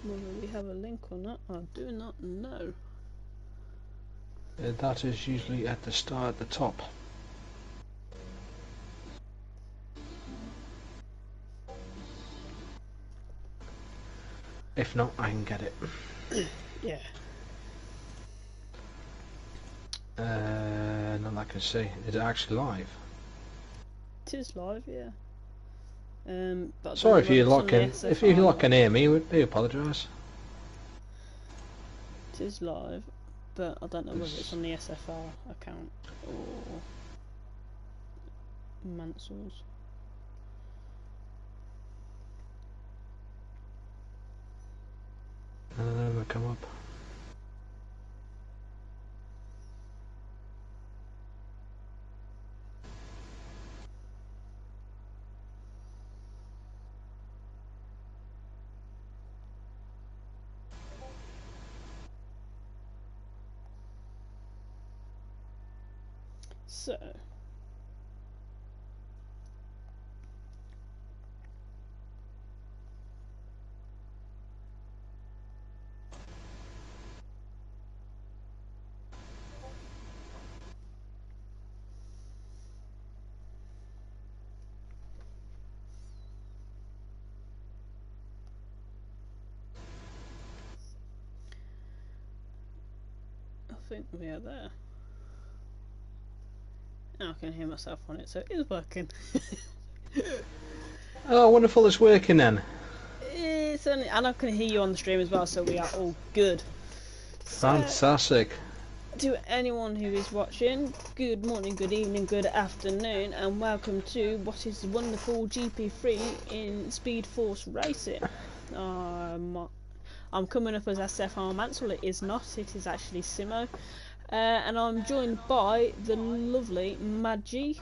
Whether we have a link or not, I do not know. That is usually at the start at the top. If not, I can get it. Yeah. Not I can see. Is it actually live? It is live, yeah. But Sorry if you if can hear me, we do apologise. It is live, but I don't know whether it's on the SFR account or Mansel's. And then we come up. So I think we are there. Now I can hear myself on it, so it is working. Oh, wonderful! It's working then. It's only, and I can hear you on the stream as well, so we are all good. Fantastic. To anyone who is watching, good morning, good evening, good afternoon, and welcome to what is wonderful GP3 in Speed Force Racing. I'm coming up as SFR Mansell. It is not, it is actually Simo. And I'm joined by the lovely Maggie.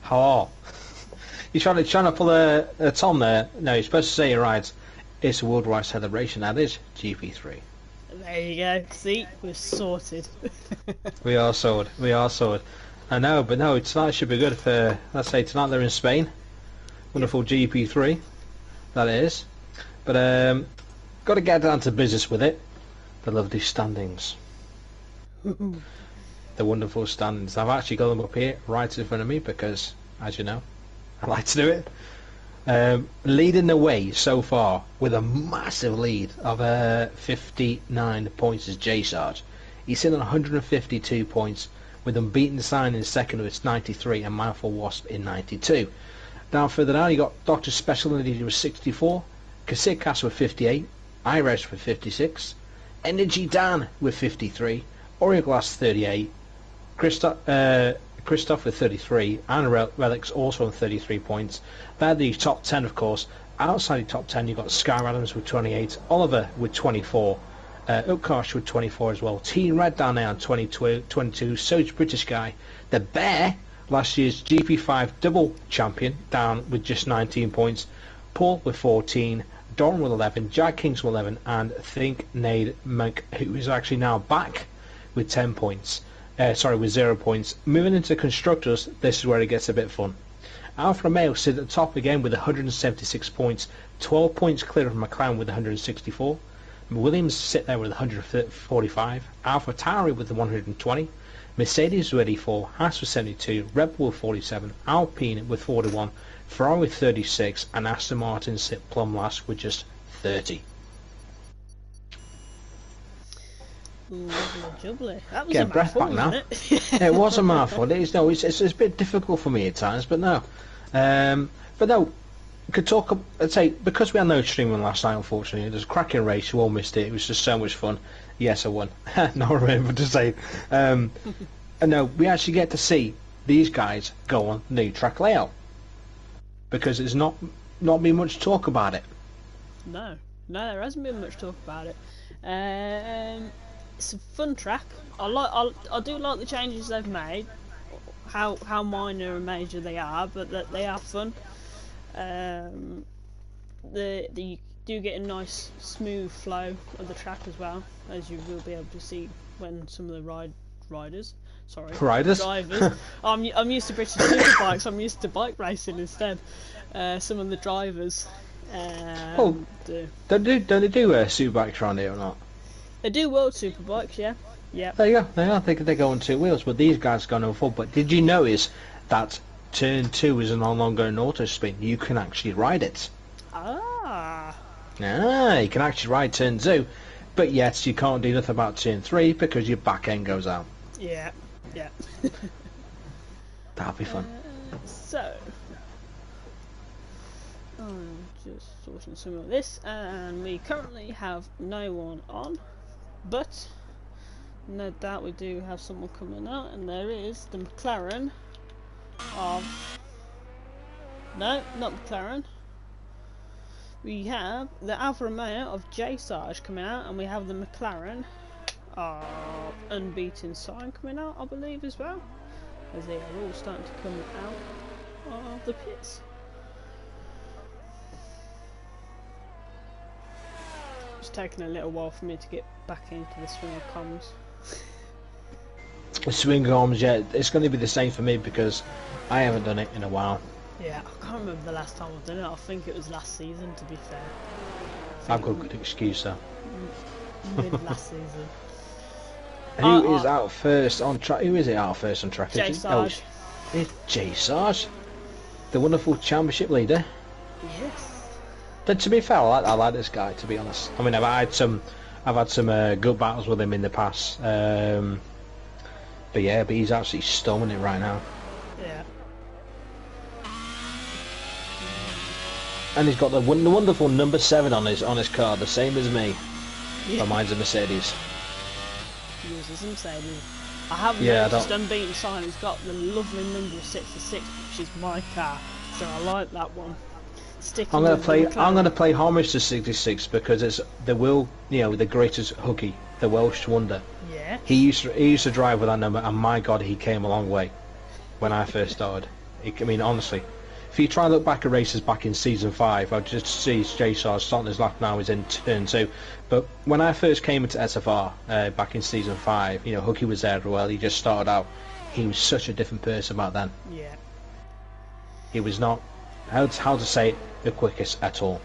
How? You're trying to pull a Tom there. No, you're supposed to say it right. It's a worldwide celebration. That is GP3. There you go. See, we're sorted. We are sorted. We are sorted. I know, but no, tonight should be good for. Let's say tonight they're in Spain. Wonderful GP3. That is. But got to get down to business with it. The lovely standings. The wonderful standings. I've actually got them up here right in front of me because, as you know, I like to do it. Leading the way so far with a massive lead of 59 points is J Sarge. He's sitting on 152 points with Unbeaten Sign in second with 93 and Mindful Wasp in 92. Down further down you got Dr. Special with 64, Kasitcast with 58, Iresh with 56, Energy Dan with 53, Orioglass 38, Christoph with 33, and Relics also on 33 points. They're the top 10, of course. Outside the top 10, you've got Sky Adams with 28, Oliver with 24, Utkarsh with 24 as well. Team Red down there on 22, So's British guy. The Bear, last year's GP5 double champion, down with just 19 points. Paul with 14, Don with 11, Jack Kings with 11, and Think Nade Monk, who is actually now back with 10 points. With 0 points. Moving into constructors, this is where it gets a bit fun. Alfa Romeo sit at the top again with 176 points, 12 points clear of McLaren with 164. Williams sit there with 145. Alfa Tauri with 120. Mercedes with 84. Haas with 72. Red Bull with 47. Alpine with 41. Ferrari with 36. And Aston Martin sit plumb last with just 30. Ooh, jubbly. That was Get a breath mouthful, back now. wasn't it? It was a mouthful. It's a bit difficult for me at times, but no. But no, could talk. I'd say because we had no streaming last night, unfortunately, it was a cracking race. You all missed it. It was just so much fun. Yes, I won. Not remember to say. And no, we actually get to see these guys go on new track layout because there's not been much talk about it. No, there hasn't been much talk about it. It's a fun track. I do like the changes they've made. How minor and major they are, but that they are fun. You do get a nice smooth flow of the track as well, as you will be able to see when some of the drivers. I'm used to British Superbikes. I'm used to bike racing instead. Some of the drivers Oh, do. don't they do Superbikes around here or not? They do World Superbikes, yeah. Yep. There you go. They are. They go on 2 wheels, but these guys go on 4. But did you notice that turn 2 is no longer an auto spin? You can actually ride it. Ah. You can actually ride turn 2, but yet you can't do nothing about turn 3 because your back end goes out. Yeah. Yeah. That'll be fun. So, I'm just sorting some of this, and we currently have no one on, but no doubt we do have someone coming out, and there is the McLaren of... No, not McLaren. We have the Alfa Romeo of J Sarge coming out, and we have the McLaren of Unbeaten Sign coming out, I believe, as well, as they are all starting to come out of the pits. It's taking a little while for me to get back into the swing of comms. The swing arms, yeah, it's going to be the same for me because I haven't done it in a while. Yeah, I can't remember the last time I've done it. I think it was last season, to be fair. I've got a good excuse though. Mid last season. Who is out first on track? Who is it out first on track? J Sarge. It's J Sarge, the wonderful championship leader. Yes. But to be fair, I like this guy. To be honest, I mean I've had some good battles with him in the past. But he's absolutely storming it right now. Yeah. And he's got the wonderful number 7 on his car, the same as me. Yeah. But mine's a Mercedes. He uses a Mercedes. I haven't noticed Unbeaten Sign. He's got the lovely number 66, which is my car, so I like that one. I'm gonna play homage to 66 because it's the greatest hooky, the Welsh wonder. Yeah. He used to drive with that number, and my God, he came a long way when I first started. I mean, honestly, if you try and look back at races back in season 5, I'd just see J Sarge starting his lap now. He's in turn 2. But when I first came into SFR back in season 5, Hooky was there as well. He just started out. He was such a different person back then. Yeah. He was not, how to say it, the quickest at all.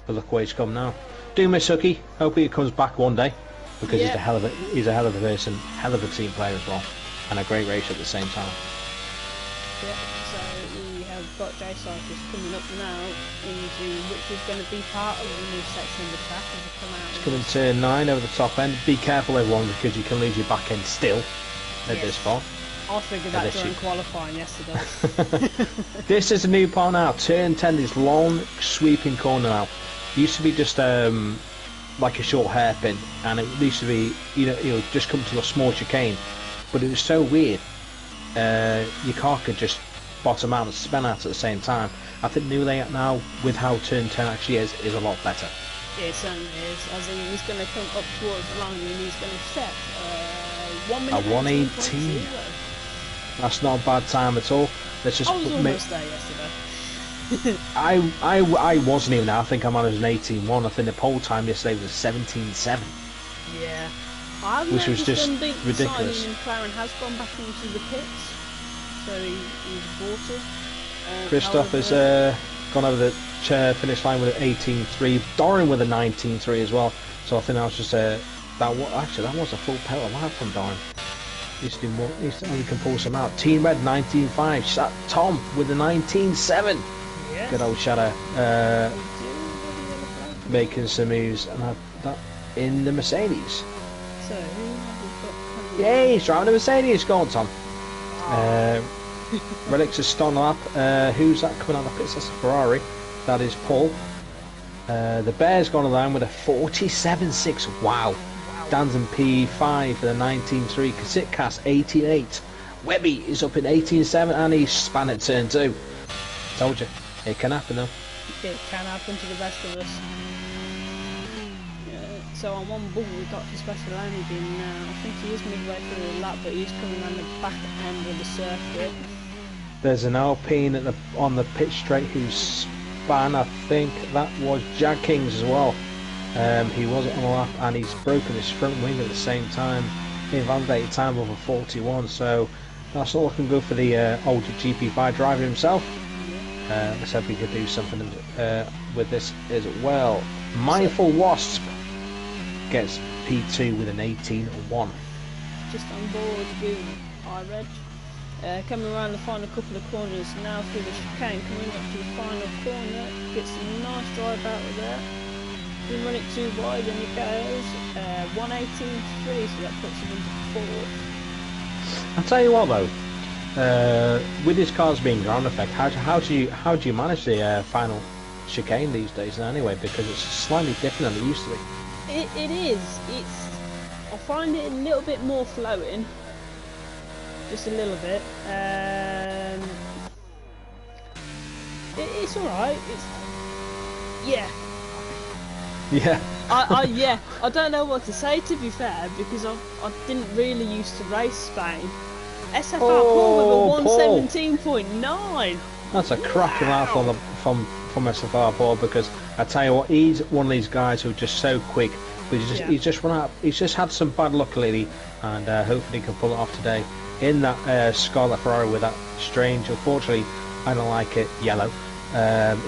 But look where he's come now. Do miss Hooky. Hopefully he comes back one day because he's a hell of a person, hell of a team player as well, and a great racer at the same time. Yeah, so we have got J Sarge coming up now into which is going to be part of the new section of the track as we come out. It's coming turn 9 over the top end. Be careful everyone because you can lose your back end still at this spot. I figured that during qualifying yesterday. This is a new part now. Turn 10, this long sweeping corner now. Used to be just like a short hairpin, and it used to be just come to a small chicane, but it was so weird. Your car could just bottom out and spin out at the same time. I think new layout now with how turn 10 actually is a lot better. It certainly is. As he's going to come up towards the line and he's going to set 1 minute. A 1:18. That's not a bad time at all. Let's just I was almost there yesterday. I wasn't even there. I think I managed an 18.1. I think the pole time yesterday was a 17.7. Yeah. Which was just ridiculous. McLaren has gone back into the pits, so he's bought it. Christoph has gone over the finish line with an 18.3. Doran with a 19.3 as well. So I think that was just that was a full pedal lap from Doran. He's doing more. He only can pull some out. Team Red 19.5. Tom with a 19.7. Yes. Good old Shadow making some moves, and have that in the Mercedes. So who have we got? Yay, he's driving a Mercedes. Go on, Tom. Relics is starting a lap. Who's that coming out of the pits? That's a Ferrari. That is Paul. The Bear's gone along with a 47.6. Wow. Danzen P5 for the 19.3. Kasitkas 18.8. Webby is up in 18.7 and he's span at turn 2. Told you. It can happen though. It can happen to the best of us. So on one ball we've got the special energy now. I think he is midway through the lap, but he's coming around the back end of the circuit. There's an Alpine on the pit straight who's span. I think that was Jag Kings as well. He wasn't on the lap and he's broken his front wing at the same time. He invalidated time over 41, so that's not looking good for the older GP5 driver himself. Let's hope we could do something with this as well. Mindful Wasp gets P2 with an 18-1. Just on board with iReg. Coming around the final couple of corners now through the chicane, coming up to the final corner, gets a nice drive out of there. Didn't run it too wide and it goes 118.3, so that puts him into 4th. I'll tell you what though, with these cars being ground effect, how do you manage the final chicane these days anyway? Because it's slightly different than it used to be. It is. I find it a little bit more flowing. Just a little bit. It's alright. Yeah. Yeah. I don't know what to say, to be fair, because I didn't really used to race Spain. SFR Paul with a 117.9. That's a cracking laugh from SFR Paul, because I tell you what, he's one of these guys who are just so quick. But he's just run out. He's just had some bad luck lately, and hopefully he can pull it off today in that Scarlet Ferrari with that strange. Unfortunately, I don't like it yellow,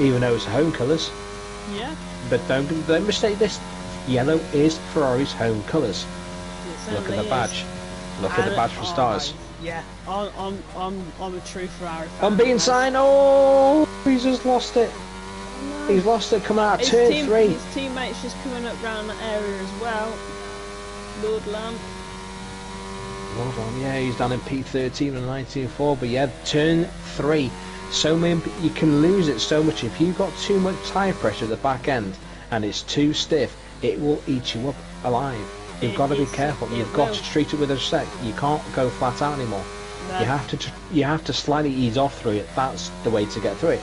even though it's home colours. Yeah. But don't mistake this. Yellow is Ferrari's home colours. Look at the badge. Look at the badge for stars. Yeah. I'm a true Ferrari fan. I'm being signed. Oh, he's just lost it. No. He's lost it coming out of turn 3. His teammates just coming up round that area as well. Lord Lamb. Yeah, he's down in P13 and 19.4, but yeah, turn 3. So many, you can lose it so much if you've got too much tyre pressure at the back end and it's too stiff. It will eat you up alive. You've got to be careful. You've got to treat it with respect. You can't go flat out anymore. No. You have to slightly ease off through it. That's the way to get through it.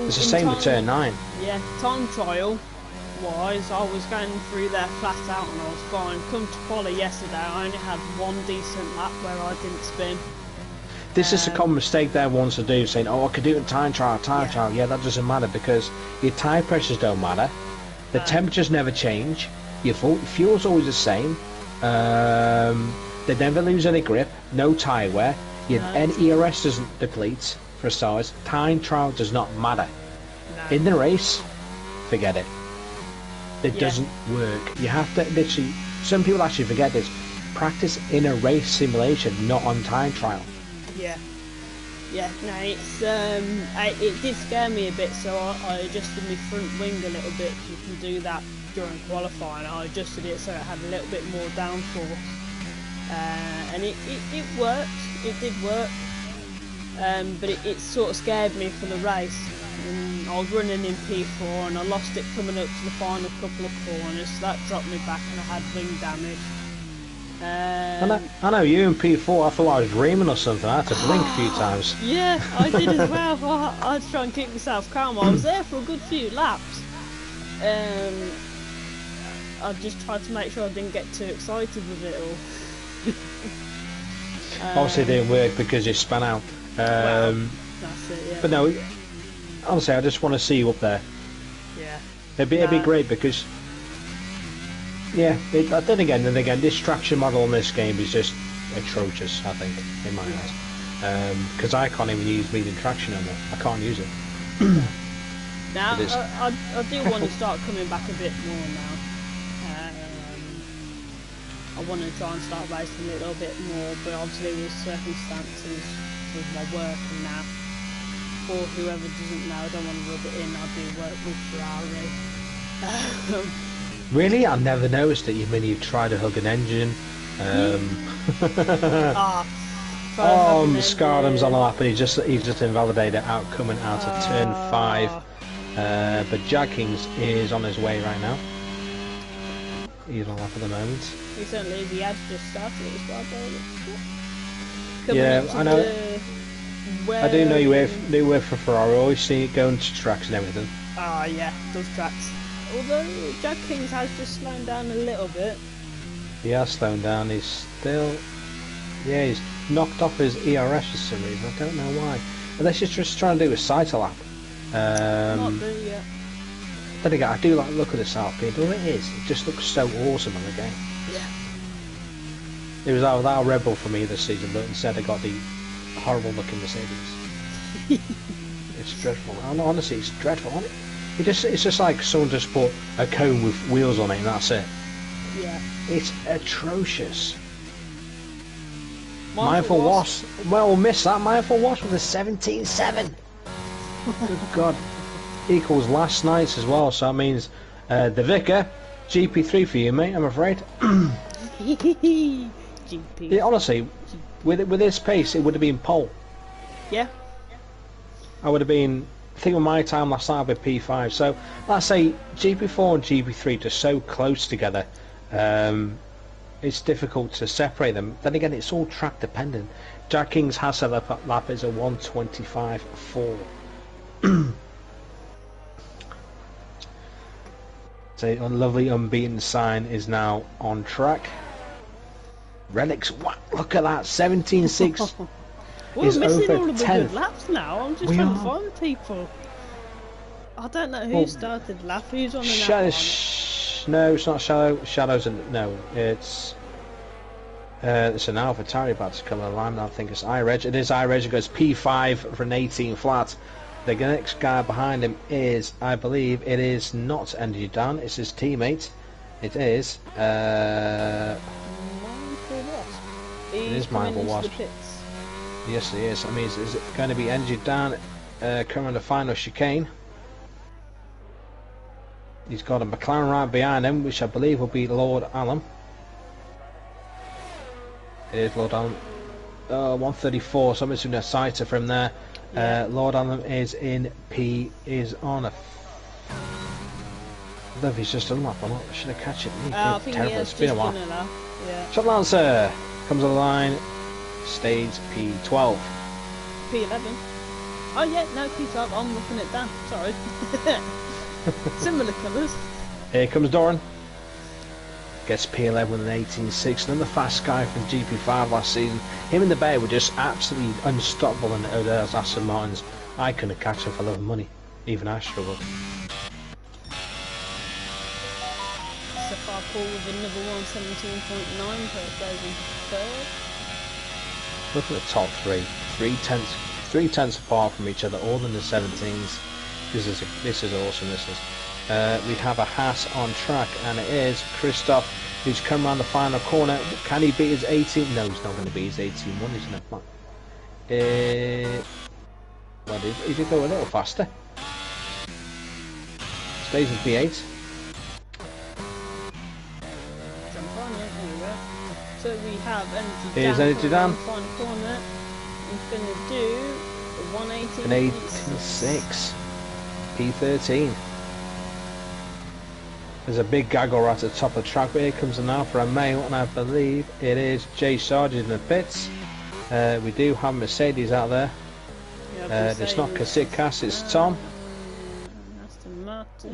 It's the same with turn 9. Yeah, time trial wise, I was going through there flat out and I was fine. Come to quali yesterday, I only had one decent lap where I didn't spin. This is a common mistake they want to do, saying, oh, I could do it in time trial. Yeah, that doesn't matter, because your tyre pressures don't matter. The temperatures never change. Your fuel's always the same. They never lose any grip. No tyre wear. Your ERS doesn't deplete, for stars. Time trial does not matter. No. In the race, forget it. It doesn't work. You have to literally. Some people actually forget this. Practice in a race simulation, not on time trial. Yeah, no, it's it did scare me a bit, so I adjusted my front wing a little bit. You can do that during qualifying. I adjusted it so it had a little bit more downforce, and it worked. It did work, but it sort of scared me for the race. And I was running in P4 and I lost it coming up to the final couple of corners, so that dropped me back and I had wing damage. I know you in P4, I thought I was dreaming or something. I had to blink a few times. Yeah, I did as well. I had to try and keep myself calm. I was there for a good few laps. I just tried to make sure I didn't get too excited with it all. Obviously it didn't work because you spun out. Well, that's it, yeah. But no, honestly, I just want to see you up there. Yeah. It'd be great because... Yeah, then again, this traction model on this game is just atrocious, I think, in my eyes. Because I can't even use medium traction anymore. I can't use it. Now, I do want to start coming back a bit more now. I want to try and start racing a little bit more, but obviously with circumstances with my work and that, for whoever doesn't know, I don't want to rub it in, I do work with Ferrari. Really? I never noticed it. You mean you've tried to hook an engine? Scardom's on the lap and he's just invalidated out coming out of turn 5. But Jack Kings is on his way right now. He's on lap at the moment. He certainly is. He has just started as well. Yeah, I know. I do know you work for Ferrari. I always see it going to tracks and everything. Yeah, does tracks. Although Jack Kings has just slowed down a little bit. He has slowed down. He's still... Yeah, he's knocked off his ERS for some reason. I don't know why. Unless he's just trying to do a cycle lap. Not do, yeah. Then again, I do like the look of this Alpine. But it is. It just looks so awesome on the game. Yeah. It was without a Red Bull for me this season, but instead I got the horrible looking Mercedes. It's dreadful. Honestly, it's dreadful. It's just like someone just put a cone with wheels on it and that's it. Yeah. It's atrocious. Mindful Wash. Well, miss that. Mindful Wash with a 17.7. Good God. Equals last night's as well, so that means the Vicar, GP3 for you, mate, I'm afraid. GP. Yeah, honestly, with this pace, it would have been pole. Yeah. I would have been, I think with my time last night, I'd be P5. So, let's say GP4 and GP3 are so close together, it's difficult to separate them. Then again, it's all track dependent. Jack King's Hassel lap is a 1:25.4. So a lovely unbeaten sign is now on track. Relics, what? Look at that, 17.6. We're missing all of the good laps now. I'm just trying to find people. I don't know who started the lap. Who's on the lap? No, it's not Shadows. No, it's an AlphaTauri about to come online. I think it's iReg. It is iReg. It goes P5 for an 18 flat. The next guy behind him is, I believe, it is not Energy Dan. It's his teammate. It is. Mindful Wasp. It is Mindful Wasp. Yes, it is. I mean, is it going to be Energy Dan coming the final chicane? He's got a McLaren right behind him, which I believe will be Lord Allen. It is Lord Allen. 134. Somebody's doing a sighter from there. Yeah. Lord Allen is in P. Is on a. I don't know if he's just unlocked or not. I should have catch it. I think terrible. It's been a while. Yeah. Shot Lancer comes on the line. Stage P12. P11. Oh yeah, no P12. I'm looking at that. Sorry. Similar colours. Here comes Doran. Gets P11 with an 18.6. Another fast guy from GP5 last season. Him and the Bear were just absolutely unstoppable in those Aston Martins. I couldn't catch him for love of money. Even I struggled. Sapphire Paul with another 117.9 per thousand third. Look at the top three. Three tenths apart from each other, all in the 17s. This is awesome. This is. We have a Haas on track, and it is Christoph, who's come around the final corner. Can he beat his 18? No, he's not going to beat his 18.1, isn't it? Well, he did go a little faster. Stays in P8. So we have Energy Here's Energy Dan. Final corner. He's going to do a 118. An 86. P13. There's a big gaggle right at the top of the track, but here comes an Alfa Romeo, and I believe it is Jay Sargent in the pits. We do have Mercedes out there. Yeah, it's not Kasitkas, it's Tom.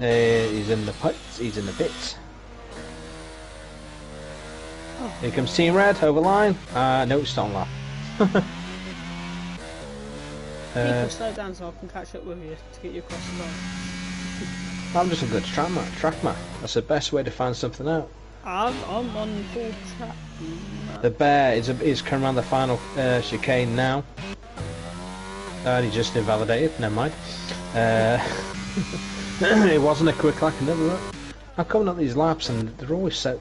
He's in the pits. Oh. Here comes Team Red over line. No, it's not on lap. People slow down so I can catch up with you to get you across the line. I'm just a good track man. That's the best way to find something out. I'm on full track. The Bear is coming around the final chicane now. And he just invalidated. Never mind. It wasn't a quick lap. I'm coming up these laps and they're always set.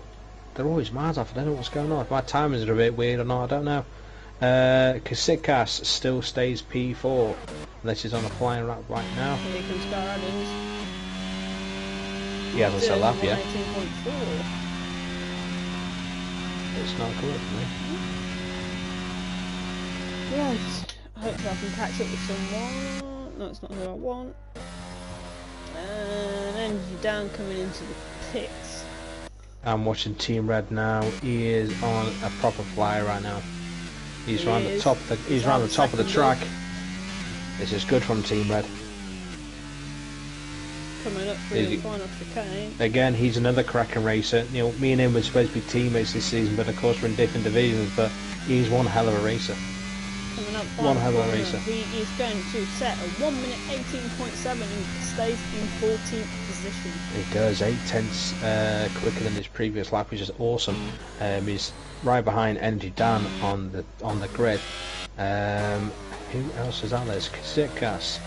They're always miles off. I don't know what's going on. If my timings are a bit weird or not, I don't know. Kasitkas still stays P4. Unless he's on a flying lap right now. Here comes Scar Adams. He hasn't set a lap yet. 18.4. It's not coming for me. Right. Hopefully I can catch up with someone. No, it's not who I want. And Energy Dan coming into the pits. I'm watching Team Red now. He is on a proper flyer right now. He's around the top. He's around the top of the track. This is good from Team Red. Coming up through the final chicane. Again, he's another cracking racer. You know, me and him were supposed to be teammates this season, but of course we're in different divisions. But he's one hell of a racer. Coming up one hell of a racer. He is going to set a 1 minute 18.7 and stays in 14th position. It goes 8/10 quicker than his previous lap, which is awesome. He's right behind Energy Dan on the grid. Who else is out there? It's Kasitkas.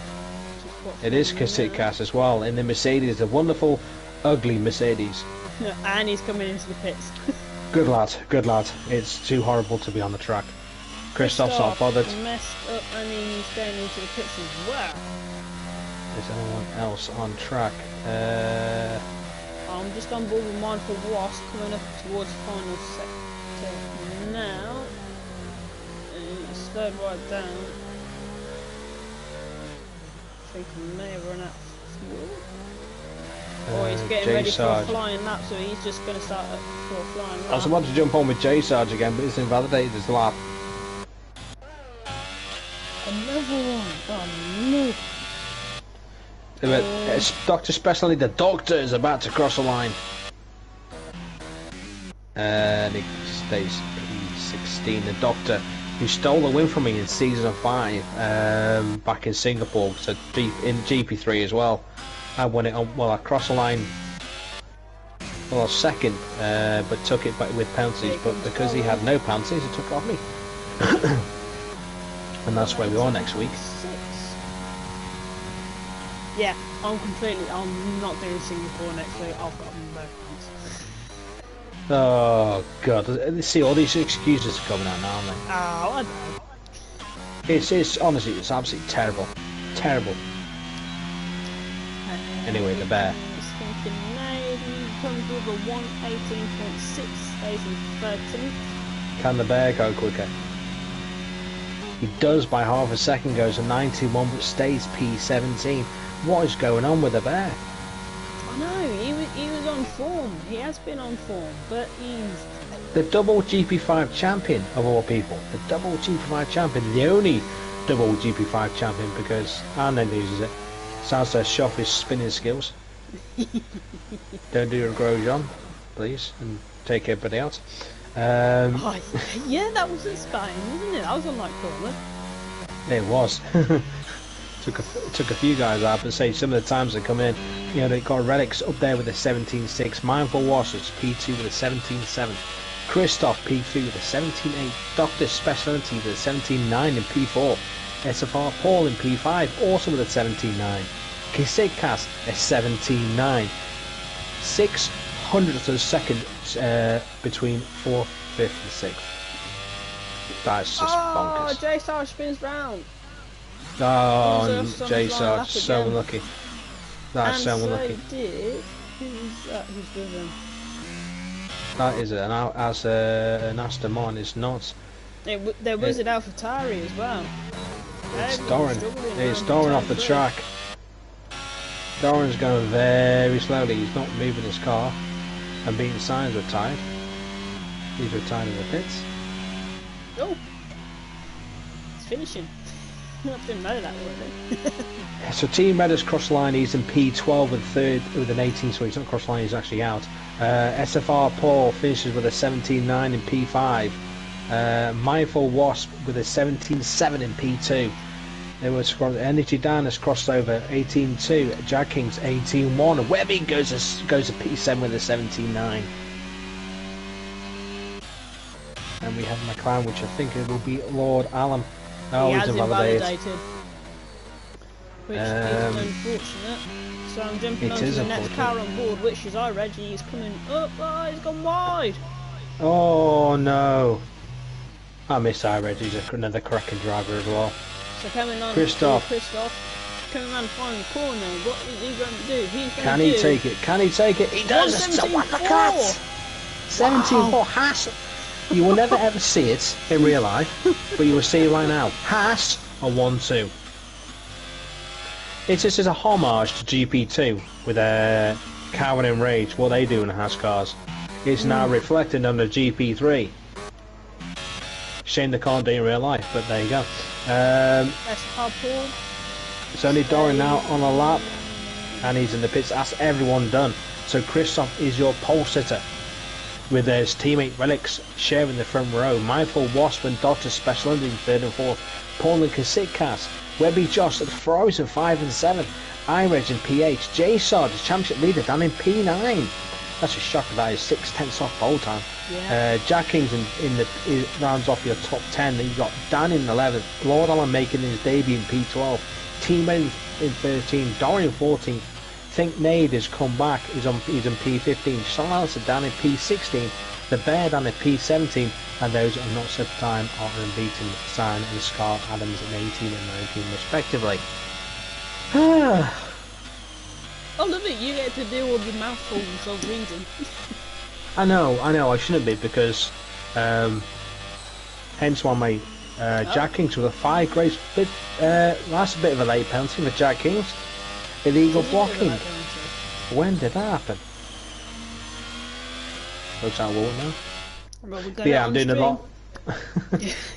It is Kasitkas as well in the Mercedes, the wonderful, ugly Mercedes. And he's coming into the pits. Good lad, good lad. It's too horrible to be on the track. Christoph's not bothered. Messed up and he's going into the pits as well. Is anyone else on track? I'm just on board with Mindful Wasp coming up towards the final sector now. He slowed right down. I think he may have run out of fuel. Or he's getting ready for a flying lap, so he's just going to start for a flying lap. I was about to jump on with J Sarge again, but it's invalidated his lap. Another one! Oh no! It's Dr. Specialty, the doctor is about to cross the line. And he stays P16, the doctor who stole the win from me in season 5 back in Singapore, so in GP3 as well. I won it on, well, I crossed the line, well, I was second, but took it back with penalties, but because he had no penalties, he took it off me. And that's where we are next week. Yeah, I'm not doing Singapore next week, I've got no plans. Oh god, see, all these excuses are coming out now, aren't they? Oh, I know. It's honestly, it's absolutely terrible. Terrible. Anyway, the bear. He's thinking now he comes with a 118.6, stays in 13th. Can the bear go quicker? He does by half a second, goes to 91 but stays P17. What is going on with the bear? I know, he was on form. He has been on form, but he's... The double GP5 champion of all people. The double GP5 champion. The only double GP5 champion, because Arne loses it. Sounds like Shoff his spinning skills. Don't do a Grosjean, please, and take everybody out. Oh, yeah, that was in Spain, wasn't it? That was on that corner. It was. took a few guys out, but say some of the times they come in, you know, they got Relics up there with a 17.6, Mindful Washers P2 with a 17.7, Christoph P3 with a 17.8, Dr. Specialty with a 17.9 in P4, SFR Paul in P5 also with a 17.9, Kasitkas a 17.9, 600th of a second between 4th, 5th and 6th. That's just bonkers. Oh, J Star spins round. Oh, J Sarge, so unlucky. That's so unlucky. Did. Who's that? Who's with him? That is an Aston Martin. It's not. There was an AlphaTauri as well. It's Doran. It's Doran off the track. Doran's going very slowly. He's not moving his car. And being Sainz retired. He's retired in the pits. Oh, it's finishing. I didn't know that already. So Team Red has crossed the line. He's in P12 with third with an 18, so he's not crossed the line. He's actually out. SFR Paul finishes with a 17.9 in P5. Mindful Wasp with a 17.7 in P2. There was Energy Dan has crossed over 18.2. Jack King's 18.1. Webby goes to P7 with a 17.9. And we have McLaren, which I think it will be Lord Allen. Oh, he has invalidated. Which is unfortunate. So I'm jumping on to the next car on board, which is iReggie. He's coming up. Oh, he's gone wide. Oh no. I miss iReggie. He's another cracking driver as well. So coming on Christoph coming around the final corner. What is he going to do? Can he take it? Can he take it? He does. 17.4. 17.4. Haas. You will never ever see it in real life, but you will see it right now. Haas a 1-2. It's just as a homage to GP2 with Cowan and Rage, what they do in the Haas cars. It's now reflected on the GP3. Shame they can't do it in real life, but there you go. It's only Doran now on a lap, and he's in the pits. That's everyone done. So Christoph is your pole sitter, with his teammate Relics sharing the front row. Mindful Wasp and Dr. Special in third and fourth. Paul and Kasitkas. Webby Josh at Ferraris in 5 and 7. iReg in P8. J Sard is championship leader down in P9. That's a shocker. That is 6/10 off pole time. Yeah. Jack King's in the rounds off your top 10. Then you got Dan in 11th. Lord Allen making his debut in P12. Team in in 13, Dorian 14th. Think Nade has come back. He's in P15. Silencer down in P16. The Bear down in P17. And those that are not set time are unbeaten. Sign and Scar Adams at 18 and 19 respectively. Oh, look it, you get to do all the mouthfuls of reading. I know, I shouldn't be because hence why my Jack Kings with a 5 grace bit, that's a bit of a late penalty for Jack Kings. Illegal blocking. When did that happen? Looks like I won't know. Well, yeah, I'm doing a lot.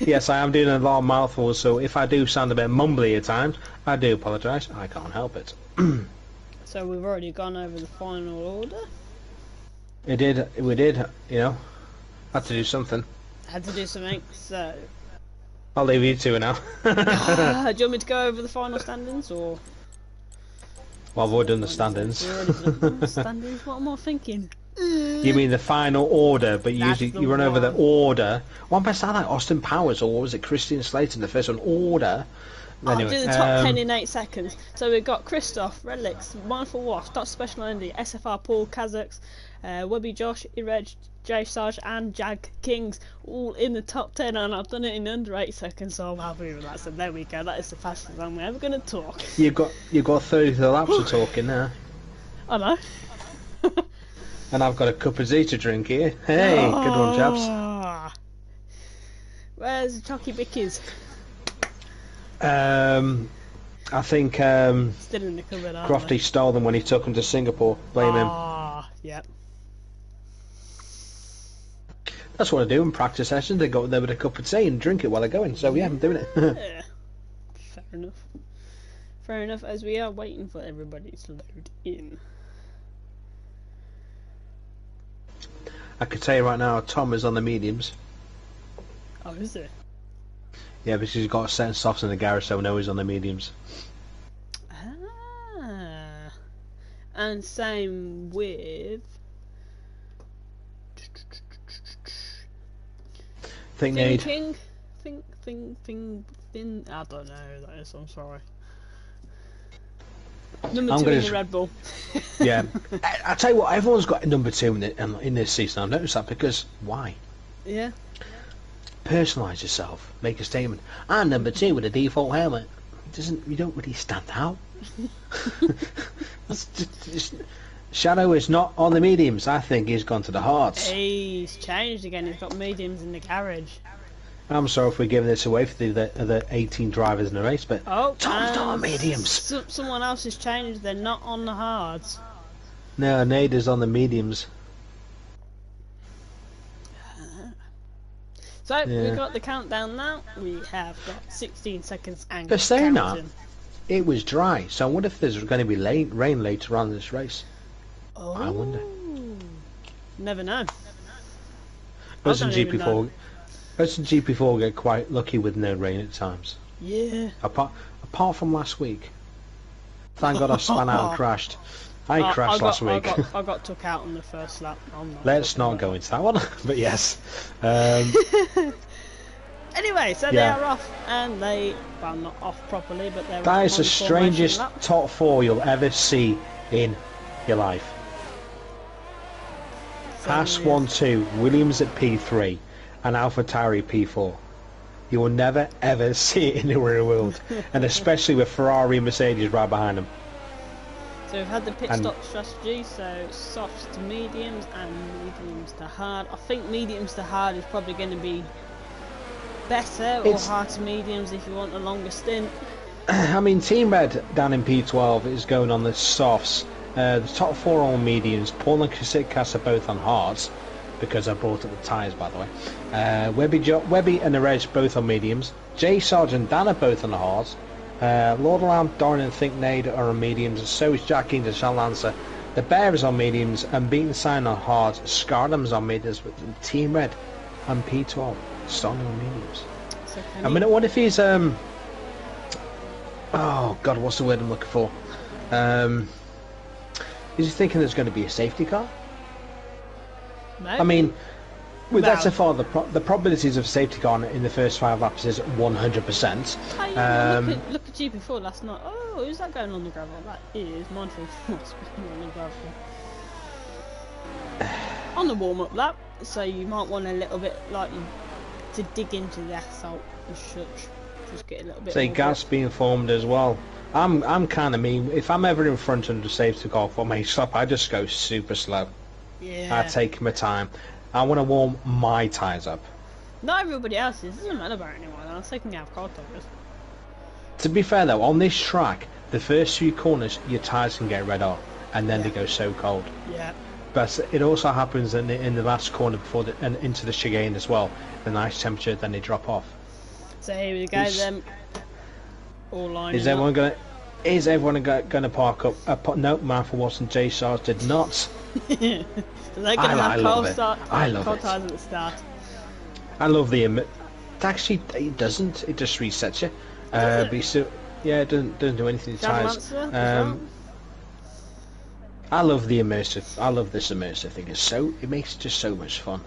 Yes, I am doing a lot of mouthfuls, so if I do sound a bit mumbly at times, I do apologise. I can't help it. So we've already gone over the final order. We did, you know, had to do something. Had to do something, so... I'll leave you to it now. Do you want me to go over the final standings, or...? Well, I've already done the standings. We've already done the standings? What am I thinking? You mean the final order, but usually you run over the order. One person like Austin Powers, or what was it, Christian Slater in the first one, order. Anyway, I'll do the top 10 in 8 seconds. So we've got Christoph, Redlix, Mindful Wasp, Dot Special Andy, SFR Paul, Kazakhs, Webby Josh, Ireg, J Sarge and Jag Kings all in the top 10, and I've done it in under 8 seconds, so I'm happy with that. So there we go, that is the fastest I'm ever going to talk. You've got 30 laps of talking now. I know. And I've got a cup of tea to drink here. Hey, good one, chaps. Where's Chucky Bickies? I think Still in the cupboard, Crofty stole them when he took them to Singapore. Blame him. Yep. That's what I do in practice sessions. They go there with a cup of tea and drink it while they're going. So yeah, I'm doing it. Yeah. Fair enough. Fair enough, as we are waiting for everybody to load in. I could tell you right now, Tom is on the mediums. Oh, is it? Yeah, because he's got a set of softs in the garage, so I know he's on the mediums. Ah. And same with... Think Nade. King? I don't know who that is, I'm sorry. Number 2 in the Red Bull. Yeah. I tell you what, everyone's got a number 2 in this season. I've noticed that because why? Yeah. Personalise yourself. Make a statement. I'm number 2 with a default helmet. You don't really stand out. Shadow is not on the mediums. I think he's gone to the hards. He's changed again. He's got mediums in the garage. I'm sorry if we're giving this away for the 18 drivers in the race, but Tom's not on mediums. Someone else has changed. They're not on the hards. No, Nade is on the mediums. So we've got the countdown now. We have got 16 seconds and But saying that, it was dry. So I wonder if there's going to be rain later on in this race. Oh, I wonder. Never know. Us and GP4 get quite lucky with no rain at times. Yeah. Apart from last week. Thank God I spun out and crashed. I crashed last week. I got took out on the first lap. Let's not go into that one. But yes. Anyway, so they are off, and well, not off properly, but they're. That is the strangest top 4 you'll ever see in your life. Haas 1-2, Williams at P3, and AlphaTauri P4. You will never ever see it anywhere in the world, and especially with Ferrari and Mercedes right behind them. So we've had the pit stop strategy, so softs to mediums and mediums to hard. I think mediums to hard is probably going to be better, or hard to mediums if you want a longer stint. I mean, Team Red down in P12 is going on the softs. The top 4 on mediums. Paul and Kasitkas are both on hards, because I brought up the tyres, by the way. Webby and Ireg both on mediums. J Sarge and Dan are both on the hards. Lord Alarm, Doran and Think Nade are on mediums, and so is Jack King and Shall Lancer. The Bear is on mediums, and Beaten Sign on hards. Scardam's on mediums, but Team Red on P12 starting on mediums. So I mean, what if he's oh God, what's the word I'm looking for? Is he thinking there's going to be a safety car? Maybe. I mean, with SFR, the probabilities of safety car in the first 5 laps is 100%. Look at GP4 last night. Oh, who's that going on the gravel? That is Mindful Force going on the gravel. On the warm-up lap, so you might want a little bit like to dig into the asphalt and such. Just get a little bit. Say more gas being formed as well. I'm kind of mean. If I'm ever in front under safety car for my stop, I just go super slow. Yeah. I take my time. I want to warm my tyres up. Not everybody else's. It doesn't matter about anyone else. They can have car tires. To be fair though, on this track, the first few corners your tyres can get red hot, and then they go so cold. Yeah. But it also happens in the last corner before and into the chicane as well. The nice temperature, then they drop off. So here we go. Them all lining Is everyone gonna park up? No, Martha Watson, J Stars did not. They're gonna have cold tyres at the start. I love the actually it doesn't. It just resets you. But you still, yeah, it doesn't do anything to tyres. I love the immersive. I love this immersive thing. It makes it just so much fun.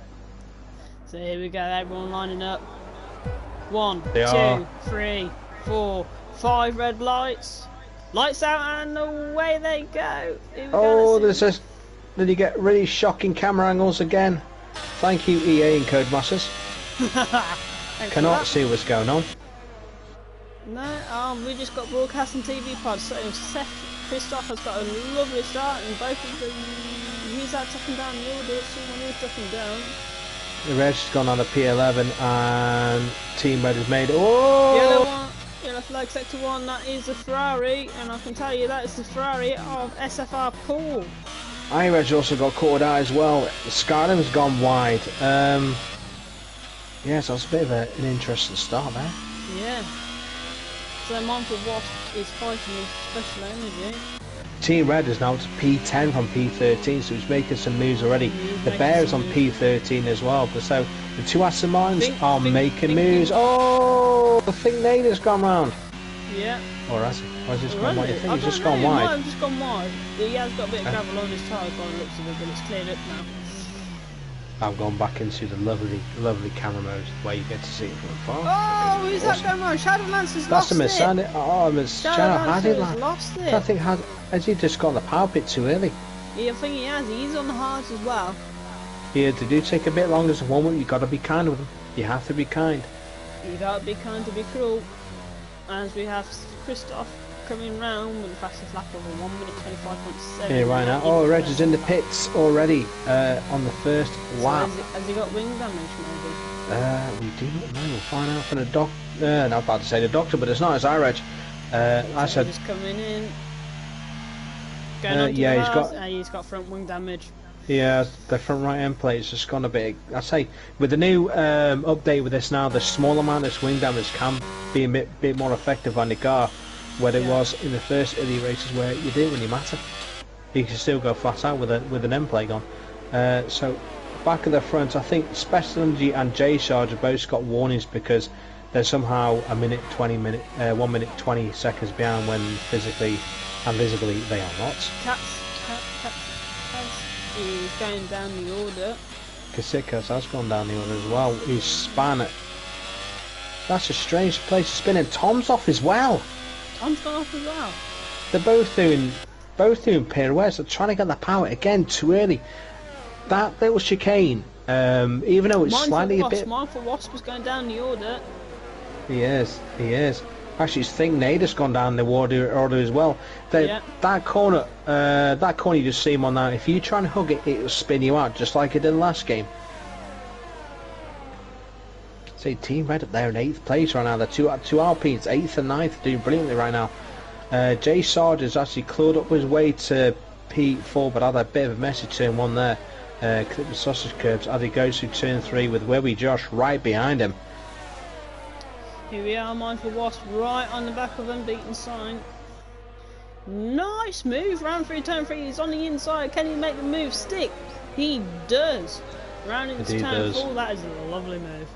So here we go. Everyone lining up. 1, They 2, are. 3, 4, 5 red lights. Lights out and away they go. Here we Oh, go. Did you get really shocking camera angles again? Thank you, EA and Codemasters. Cannot see what's going on. No, we just got broadcasting TV pods. So Seth Christoph has got a lovely start, and both of them he's out taking down the order. Someone else taking down. The Red's gone on a P11 and Team Red has made it. Oh! Yellow one, yellow flag sector 1. That is the Ferrari, and I can tell you that is the Ferrari of SFR Paul. Red's also got caught out as well. Skyrim's gone wide. Yeah, so it's a bit of an interesting start there. Yeah. So Mindful Wasp is fighting with special energy. Team Red is now to P10 from P13, so he's making some moves already. The Bear is on P13 as well, but so the two Aston Martins are making moves. Oh, I think Nader's gone round. Yeah. Or has he? Or has he just gone wide? I think he's just gone wide. He might have just gone wide. He has got a bit of gravel on his tyres by the looks of it, but it's cleared up now. I've gone back into the lovely camera mode where you get to see it from afar. Oh, who's that going on? Shadowlancer's That's lost it. Shadowlancer's lost it. I think has he just got the power bit too early? Yeah, I think he has. He's on the hards as well. Yeah, they do take a bit longer to warm up. You got to be kind with them. You have to be kind. You got to be kind to be cruel. As we have Christoph coming round with the fastest lap of a 1 minute 25.7. Yeah, right now. Oh, Reg is in the pits already on the first lap. So has he got wing damage maybe? We do not know. We'll find out from the doc. I'm about to say the doctor, but it's not. It's Reg. I said. Just coming in. Going on to he's got front wing damage. Yeah, the front right end plate's just gone a bit. I say with the new update with this now, the small amount of swing damage can be a bit more effective on the car. Where it was in the first early races where you didn't really matter. You can still go flat out with an end plate on. So back at the front, I think Special Energy and J Charge have both got warnings because they're somehow 1 minute 20 seconds behind when physically and visibly they are not. Cats is going down the order. Kasikas has gone down the order as well. He's spun it. That's a strange place to spin, and Tom's off as well. Tom's gone off as well. They're both doing pirouettes. They're trying to get the power again too early. That little chicane, even though it's slightly a bit. Mindful Wasp is going down the order. He is. Actually, his thing Nader's gone down the order as well. That corner, you just see him on that. If you try and hug it, it'll spin you out just like it did last game. See, Team Red up there in 8th place right now. The two Alpines, 8th and 9th, doing brilliantly right now. Jay Sarge has actually clawed up his way to P4, but had a bit of a messy turn 1 there. Clip the sausage curbs as he goes through turn 3 with Webby Josh right behind him. Here we are, Mindful Wasp right on the back of Unbeaten Sign. Nice move round through turn 3. He's on the inside. Can he make the move stick? He does. Round into turn 4. That is a lovely move.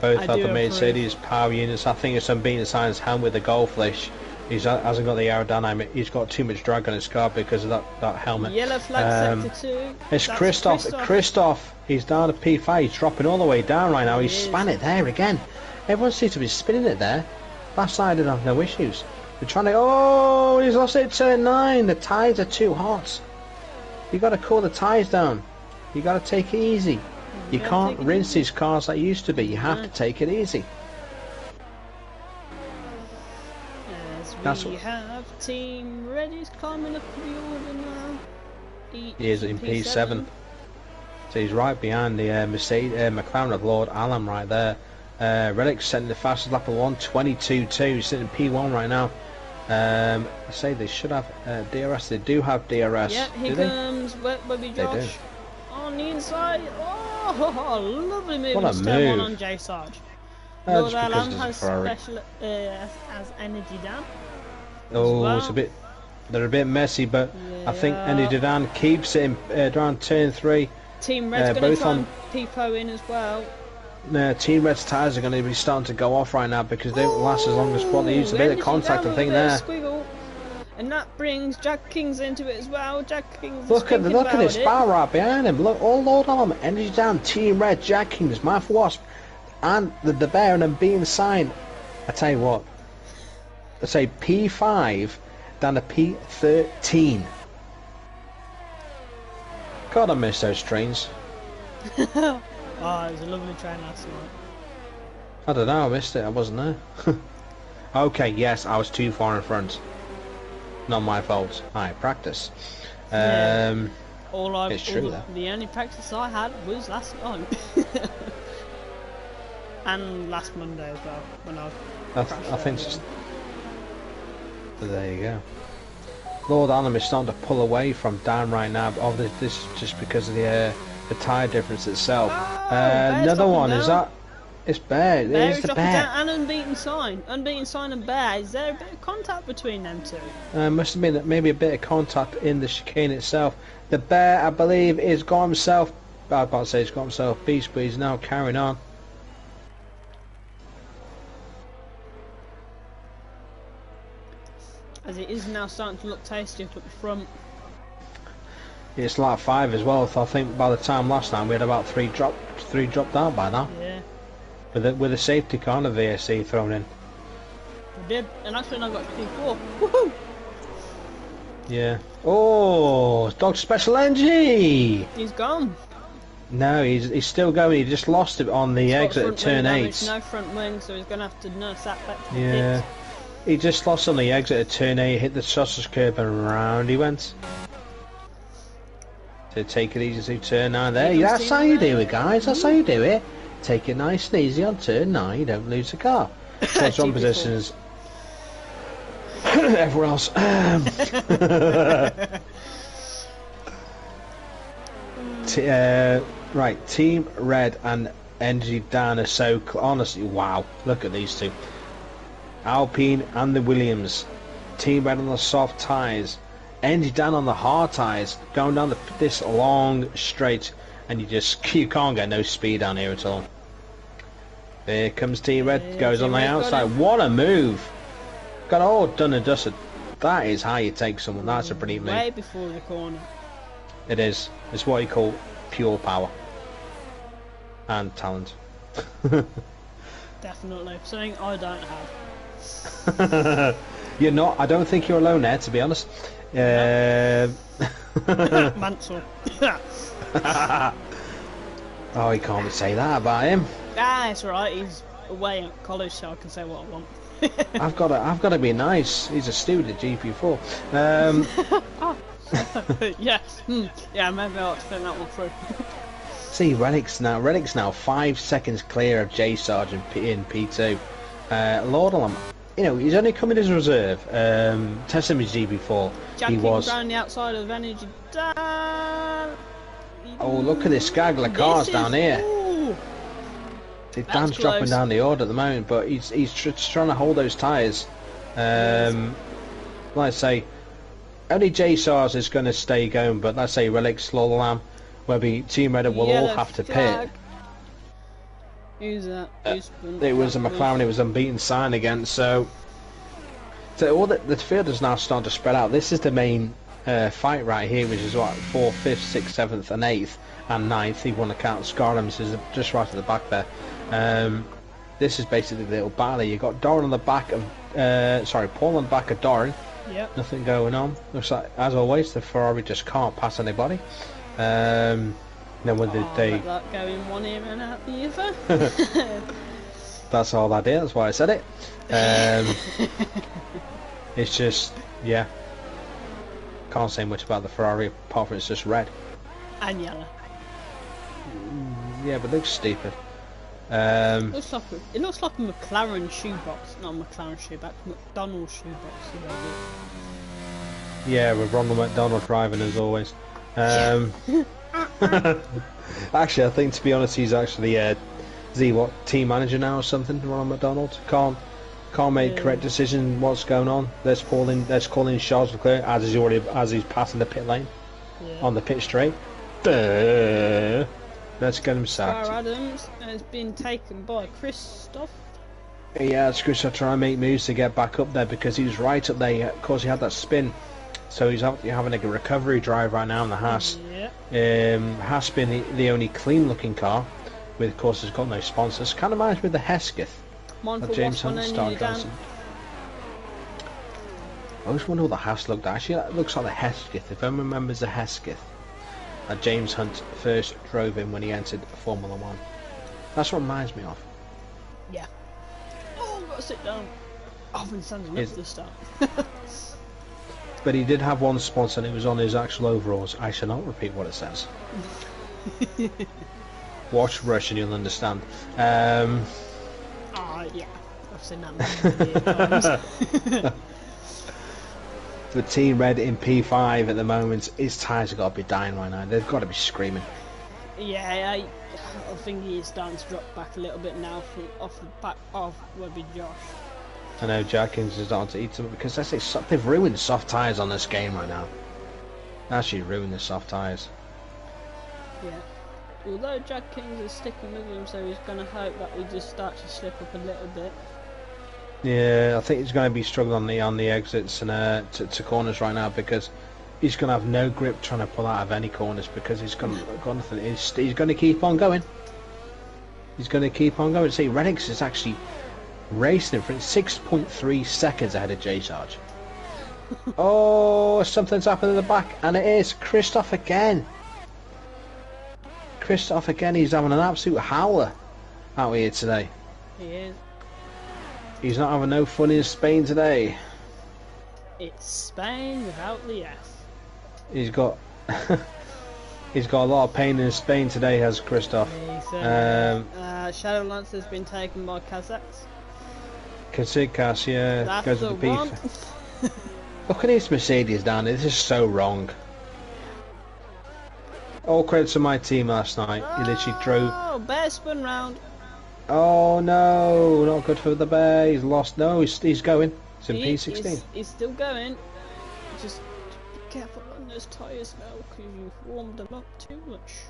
Both have the Mercedes power units. I think it's Unbeaten Sign's hand with the goldfish. He hasn't got the aerodynamic. He's got too much drag on his car because of that helmet. Yellow flag sector 2. It's Christoph. Christoph. He's down to P5. He's dropping all the way down right now. He's spun it there again. Everyone seems to be spinning it there. Last night I did have no issues. They're trying to... Oh, he's lost it at turn 9. The tyres are too hot. You got to cool the tyres down. You got to take it easy. You can't rinse these cars like you used to be. You have to take it easy. As we have Team Reddy's climbing up the order now. He is in P7. So he's right behind the McLaren of Lord Alan right there. Relic's setting the fastest lap of 1:22.2. He's sitting in P1 right now. I say they should have DRS. They do have DRS. Yeah, here comes Webby Josh on the inside. Oh, lovely move what a step move. one on J Sarge. Lord Alan has special as energy down. Oh, well. They're a bit messy, but Yeah, I think Energy Dan keeps it in around turn 3. Team Red's going to try and Pipo in as well. Team Red's tyres are going to be starting to go off right now because they don't last as long as what they used. A bit of contact, I think, there. Squiggle. And that brings Jack Kings into it as well. Jack Kings. Look at this bar right behind him. Look, all Lord on Energy Dan, Team Red, Jack Kings, Math Wasp, and the bear and them being signed. I tell you what, I say P5 down to P13. God, I miss those trains. Oh, it was a lovely train last night. I don't know, I missed it, I wasn't there. Okay, yes, I was too far in front. Not my fault. I practice. Yeah. It's true though. The only practice I had was last night. And last Monday as well, when I think just... There you go. Lord Alan is starting to pull away from Dan right now, but this is just because of the tyre difference itself. Another one, is that... It's Bear. Bear It's is the dropping Bear. down, and Unbeaten Sign. Unbeaten Sign and Bear. Is there a bit of contact between them two? Must have been maybe a bit of contact in the chicane itself. The Bear, I believe, is got himself... I was about to say he's got himself beast, but he's now carrying on. As it is now starting to look tasty up at the front. It's like 5 as well, so I think by the time last time we had about 3 dropped out by now. Yeah. With a safety car and a VSC thrown in. We did, and that's when I got to P4. Woohoo! Yeah. Oh, Dog Special NG! He's gone. No, he's still going. He just lost it on the exit at turn 8. No front wing, so he's going to have to nurse that back to the Yeah. pit. He just lost on the exit at turn 8, hit the sausage curb and round he went. So take it easy to turn 9 there. Yeah, that's how you do it, guys. That's how you do it. Take it nice and easy on turn 9. You don't lose the car. So it's on positions. Everyone else. Right, Team Red and Energy Dan are so honestly, wow. Look at these two. Alpine and the Williams. Team Red on the soft tyres. Energy Dan on the hard tyres. Going down this long straight, and you can't get no speed down here at all. Here comes Team Red. Yeah, goes Team on the Red outside. What a move! Got it all done and dusted. That is how you take someone. That's a pretty move. Way before the corner. It is. It's what you call pure power and talent. Definitely. Something I don't have. You're not. I don't think you're alone there, to be honest. Mansell. Oh, you can't say that about him. Ah, it's alright. He's away at college, so I can say what I want. I've got to be nice. He's a student at GP4. Yeah. Yeah, maybe I ought to think that one through. See, Relic's now 5 seconds clear of J Sarge in P2. Lord Alam, you know, he's only coming as a reserve. Testing his GP4. Jack He was. around the outside of Energy. Oh, look at this gaggle of cars down here. Ooh, Dan's dropping down the order at the moment, but he's trying to hold those tyres. Like I say, only J Sars is going to stay going, but let's say Relic's, Lolam, Webby, Team Red will all have to pit. Who's that? It was a McLaren. It was Unbeaten Sign again. So all the field is now starting to spread out. This is the main fight right here, which is what 4th, 5th, 6th, 7th, and 8th, and 9th. He won the count. Scarlams is just right at the back there. this is basically the little battle. You got Doran on the back of, Paul on the back of Doran. Yep. Nothing going on. Looks like, as always, the Ferrari just can't pass anybody. Then when they let that go in one ear and out the other. that's all I did. That's why I said it. It's just, yeah. Can't say much about the Ferrari apart from it's just red. And yellow. Yeah, but it looks stupid. It looks like a McLaren shoebox, not a McLaren shoebox, McDonald's shoebox. Yeah, with Ronald McDonald driving as always. Actually, I think to be honest, he's actually team manager now or something. Ronald McDonald can't make correct decision. What's going on? Let's call in Charles Leclerc as he's passing the pit lane on the pit straight. Let's get him sacked. Scar Adams has been taken by Christoph. Yeah, it's Christoph trying to make moves to get back up there because he was right up there. Of course, he had that spin, so he's having a recovery drive right now on the Haas. Yeah. Haas being the only clean-looking car, with of course has got no sponsors. Kind of reminds me of the Hesketh. James Hunt started dancing. I always wonder what the Haas looked like. Actually, it looks like the Hesketh. If anyone remembers the Hesketh that James Hunt first drove in when he entered Formula 1. That's what it reminds me of. Yeah. Oh, I've got to sit down. I've been standing up to the start. But he did have one sponsor and it was on his actual overalls. I shall not repeat what it says. Watch Rush and you'll understand. Yeah. I've seen that many times. The Team Red in P5 at the moment, his tyres have got to be dying right now. They've got to be screaming. Yeah, I think he is starting to drop back a little bit now from off the back of Webby Josh. I know Jackins is starting to eat them because they've ruined soft tyres on this game right now. Actually ruined the soft tyres. Yeah. Although Jack Kings is sticking with him, so he's going to hope that we just start to slip up a little bit. Yeah, I think he's going to be struggling on the exits and to corners right now because he's going to have no grip trying to pull out of any corners because he's got nothing. He's going to keep on going. He's going to keep on going. See, Renix is actually racing in front, 6.3 seconds ahead of J-Sarge. Oh, something's happened in the back, and it is Christoph again. Christoph again, he's having an absolute howler out here today. He is. He's not having no fun in Spain today. It's Spain without the S. He's got he's got a lot of pain in Spain today, has Christoph. Shadowlance has been taken by Kazakhs. Kazikas, yeah, That's goes with the beef. Look at his Mercedes down there. This is so wrong. All credit to my team last night. He literally drove. Oh, bear spun round. Oh no, not good for the bear. He's lost. No, he's going. It's in P16. He's still going. Just be careful on those tyres now, because you've warmed them up too much.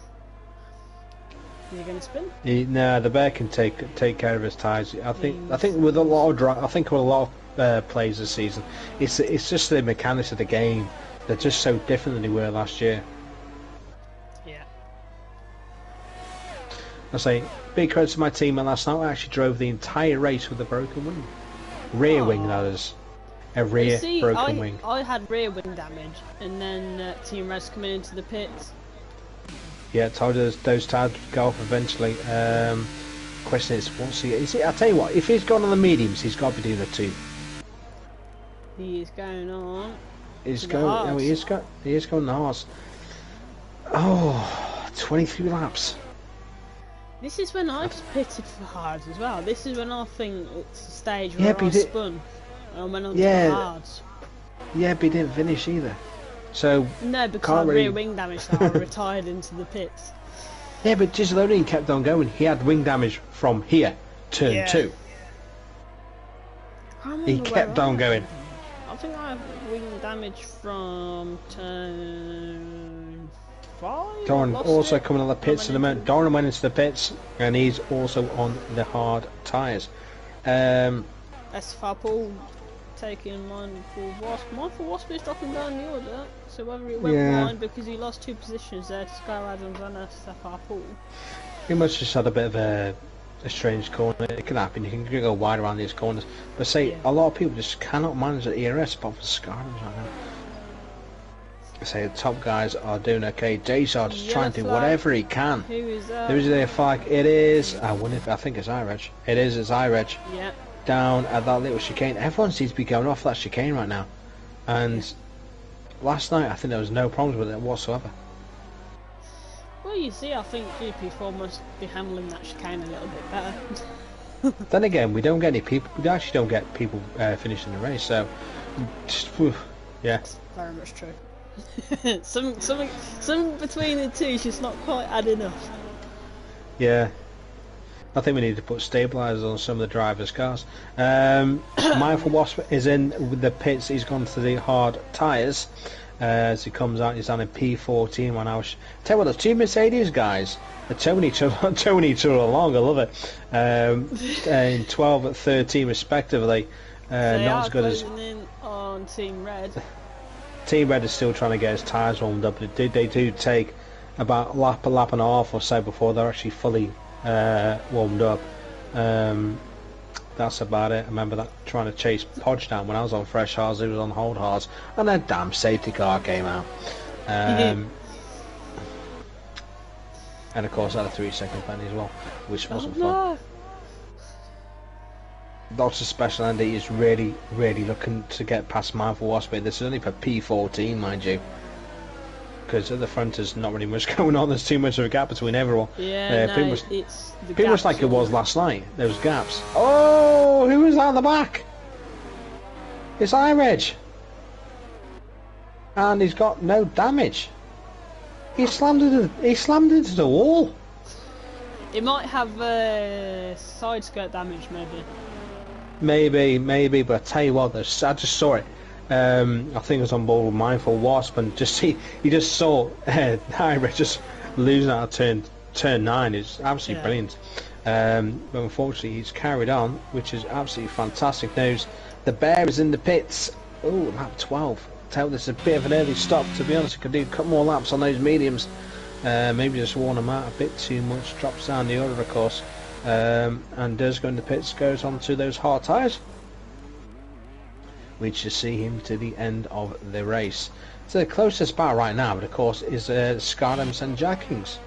Is he going to spin? No, the bear can take care of his tyres. I think with a lot of players this season, it's just the mechanics of the game. They're just so different than they were last year. Yeah. I say, big credit to my team, and last night I actually drove the entire race with a broken wing. Rear wing, that is. A rear broken wing. I had rear wing damage, and then Team Red's coming into the pits. Yeah, told us those tires would go off eventually. Question is, what's he? I'll tell you what, if he's gone on the mediums, he's got to be doing a 2. He is going on. He's going. No, he is going Nars. Oh, 23 laps. This is when I pitted for hards as well. This is when I think it's a stage where I spun and went on to hards. Yeah, but he didn't finish either. So no, because I had rear wing damage, so I retired into the pits. Yeah, but Gisoloni kept on going. He had wing damage from here, turn 2. He kept on going. I think I have wing damage from turn 5. Doran also coming on the pits at the moment. Doran went into the pits, and he's also on the hard tyres. That's Paul taking mine for Wasp. Mine for Wasp is dropping down the order, so whether it went blind because he lost 2 positions there to Sky Adams and Paul. He must just had a bit of a a strange corner. It can happen. You can go wide around these corners. But say Yeah. a lot of people just cannot manage the ERS apart from Skyrim right now. Say the top guys are doing okay. J-Star just Yellow trying to do flag. whatever he can. Who is that? There is a flag. It is. I wonder if I think it's iReg. It is. It's iReg. Yeah. Down at that little chicane. Everyone seems to be going off that chicane right now. And last night I think there was no problems with it whatsoever. Well, you see, I think GP4 must be handling that chicane a little bit better. Then again, we don't get any people. We actually don't get people finishing the race. So, yeah. Very much true. Something between the two is just not quite adding up. Yeah. I think we need to put stabilisers on some of the drivers' cars. Mindful Wasp is in with the pits. He's gone to the hard tyres. As he comes out, he's on a P14 one. Tell you what, the two Mercedes guys are towing each other along. I love it. In 12 at 13 respectively. They not are as good as closing in on Team Red. Team Red is still trying to get his tyres warmed up. They do take about a lap and a half or so before they're actually fully warmed up. That's about it. I remember that trying to chase Podge down when I was on fresh hards. He was on hold hards, and a damn safety car came out. And of course, I had a 3-second penalty as well, which wasn't fun. Lots of special, and he is really looking to get past Mindful Wasp. This is only for P14, mind you, because at the front there's not really much going on. There's too much of a gap between everyone. Yeah, no, it's pretty much like it was last night. There was gaps. Oh, who was that at the back? It's iReg, and he's got no damage. He slammed into the wall. It might have side skirt damage, Maybe, but I tell you what, I just saw it. I think it was on board with Mindful Wasp, and he just saw iReg just losing out of turn 9. It's absolutely brilliant. But unfortunately, he's carried on, which is absolutely fantastic news. The Bear is in the pits. Oh, lap 12. Tell this is a bit of an early stop. To be honest, I could do a couple more laps on those mediums. Maybe just worn them out a bit too much. Drops down the order, of course. And does go in the pits, goes on to those hard tyres, which should see him to the end of the race. So the closest bar right now, but of course, is Scarlems and Jackings.